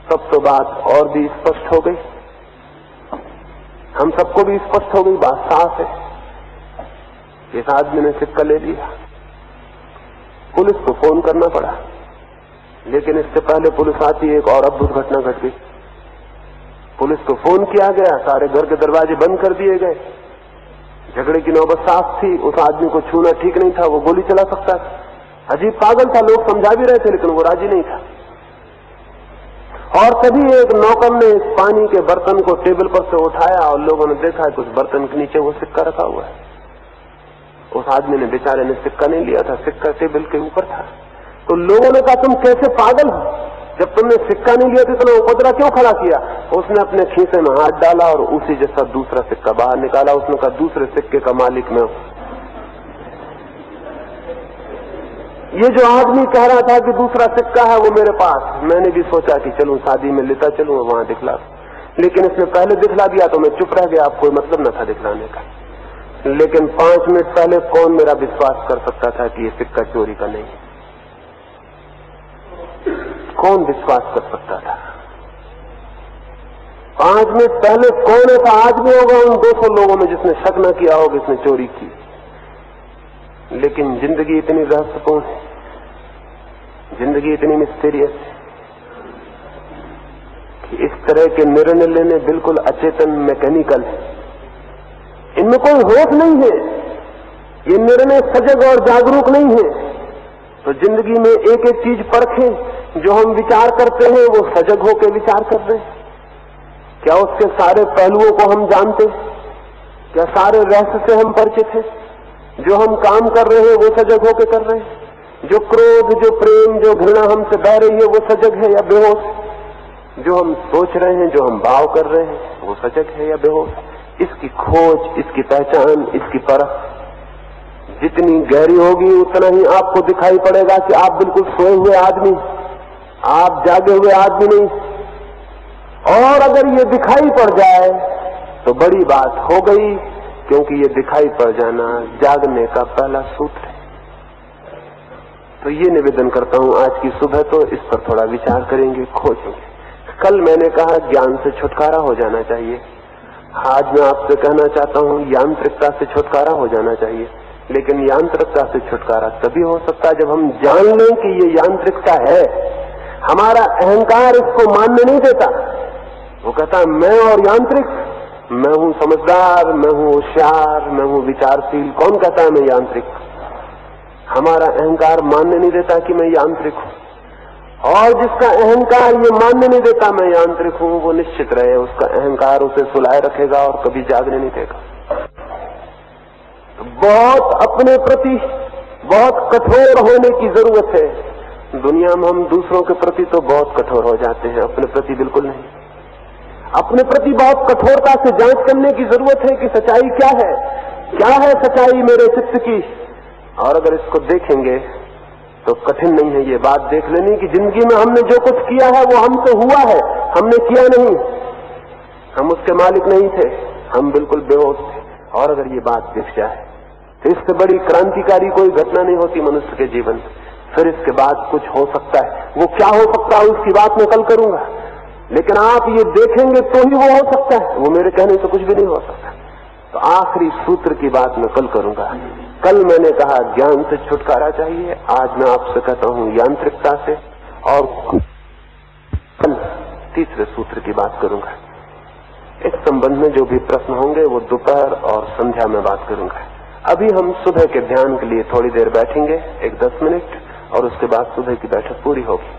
तब तो बात और भी स्पष्ट हो गई, हम सबको भी स्पष्ट हो गई, बात साफ है। इस आदमी ने सिक्का ले लिया। पुलिस को फोन करना पड़ा, लेकिन इससे पहले पुलिस आती एक और अद्भुत घटना घट गई। पुलिस को फोन किया गया, सारे घर के दरवाजे बंद कर दिए गए। झगड़े की नौबत साफ थी, उस आदमी को छूना ठीक नहीं था, वो गोली चला सकता था। अजीब पागल था, लोग समझा भी रहे थे लेकिन वो राजी नहीं था। और तभी एक नौकर ने इस पानी के बर्तन को टेबल पर से उठाया और लोगों ने देखा कि उस बर्तन के नीचे वो सिक्का रखा हुआ है। उस आदमी ने, बेचारे ने सिक्का नहीं लिया था, सिक्का टेबल के ऊपर था। तो लोगों ने कहा तुम कैसे पागल हो, जब तुमने सिक्का नहीं लिया तो इतना उपद्रव क्यों खड़ा किया। उसने अपने खीसे में हाथ डाला और उसी जैसा दूसरा सिक्का बाहर निकाला। उसने कहा दूसरे सिक्के का मालिक मैं हूं। ये जो आदमी कह रहा था कि दूसरा सिक्का है वो मेरे पास, मैंने भी सोचा कि चलूं शादी में लेता चलूं वहां दिखला, लेकिन इसने पहले दिखला दिया तो मैं चुप रह गया, अब कोई मतलब न था दिखलाने का। लेकिन 5 मिनट पहले कौन मेरा विश्वास कर सकता था कि ये सिक्का चोरी का नहीं है? कौन विश्वास कर सकता था? 5 मिनट पहले कौन ऐसा आदमी होगा उन 200 लोगों में जिसने शक न किया होगा इसने चोरी की? लेकिन जिंदगी इतनी रहस्यपूर्ण है, जिंदगी इतनी मिस्टीरियस है कि इस तरह के निर्णय लेने बिल्कुल अचेतन, मैकेनिकल है। इनमें कोई होश नहीं है, ये निर्णय सजग और जागरूक नहीं है। तो जिंदगी में एक एक चीज परखें, जो हम विचार करते हैं वो सजग होकर विचार कर रहे हैं क्या? उसके सारे पहलुओं को हम जानते हैं क्या? सारे रहस्य से हम परिचित हैं? जो हम काम कर रहे हैं वो सजग होकर कर रहे हैं? जो क्रोध, जो प्रेम, जो घृणा हमसे बह रही है वो सजग है या बेहोश? जो हम सोच रहे हैं, जो हम भाव कर रहे हैं वो सजग है या बेहोश? इसकी खोज, इसकी पहचान, इसकी परख जितनी गहरी होगी उतना ही आपको दिखाई पड़ेगा कि आप बिल्कुल सोए हुए आदमी, आप जागे हुए आदमी नहीं। और अगर ये दिखाई पड़ जाए तो बड़ी बात हो गई, क्योंकि ये दिखाई पड़ जाना जागने का पहला सूत्र है। तो ये निवेदन करता हूं, आज की सुबह तो इस पर थोड़ा विचार करेंगे, खोजेंगे। कल मैंने कहा ज्ञान से छुटकारा हो जाना चाहिए, आज मैं आपसे कहना चाहता हूं यांत्रिकता से छुटकारा हो जाना चाहिए। लेकिन यांत्रिकता से छुटकारा तभी हो सकता है जब हम जान लें कि ये यांत्रिकता है। हमारा अहंकार इसको मानने नहीं देता। वो कहता है मैं और यांत्रिक, मैं हूं समझदार, मैं हूं होशियार, मैं हूं विचारशील। कौन कहता है मैं यांत्रिक? हमारा अहंकार मानने नहीं देता कि मैं यांत्रिक हूं। और जिसका अहंकार ये मानने नहीं देता मैं यांत्रिक हूं, वो निश्चित रहे उसका अहंकार उसे सुलाए रखेगा और कभी जागने नहीं देगा। तो बहुत अपने प्रति बहुत कठोर होने की जरूरत है। दुनिया में हम दूसरों के प्रति तो बहुत कठोर हो जाते हैं, अपने प्रति बिल्कुल नहीं। अपने प्रति बहुत कठोरता से जांच करने की जरूरत है कि सच्चाई क्या है सच्चाई मेरे चित्त की। और अगर इसको देखेंगे तो कठिन नहीं है ये बात देख लेनी कि जिंदगी में हमने जो कुछ किया है वो हमसे हुआ है, हमने किया नहीं। हम उसके मालिक नहीं थे, हम बिल्कुल बेहोश थे। और अगर ये बात दिख जाए तो इससे बड़ी क्रांतिकारी कोई घटना नहीं होती मनुष्य के जीवन। फिर इसके बाद कुछ हो सकता है, वो क्या हो सकता है उसकी बात मैं कल करूंगा। लेकिन आप ये देखेंगे तो ही वो हो सकता है, वो मेरे कहने से कुछ भी नहीं हो सकता। तो आखिरी सूत्र की बात मैं कल करूंगा। कल मैंने कहा ज्ञान से छुटकारा चाहिए, आज मैं आपसे कहता हूं यांत्रिकता से। और कल तीसरे सूत्र की बात करूंगा। इस संबंध में जो भी प्रश्न होंगे वो दोपहर और संध्या में बात करूंगा। अभी हम सुबह के ध्यान के लिए थोड़ी देर बैठेंगे, 10 मिनट, और उसके बाद सुबह की बैठक पूरी होगी।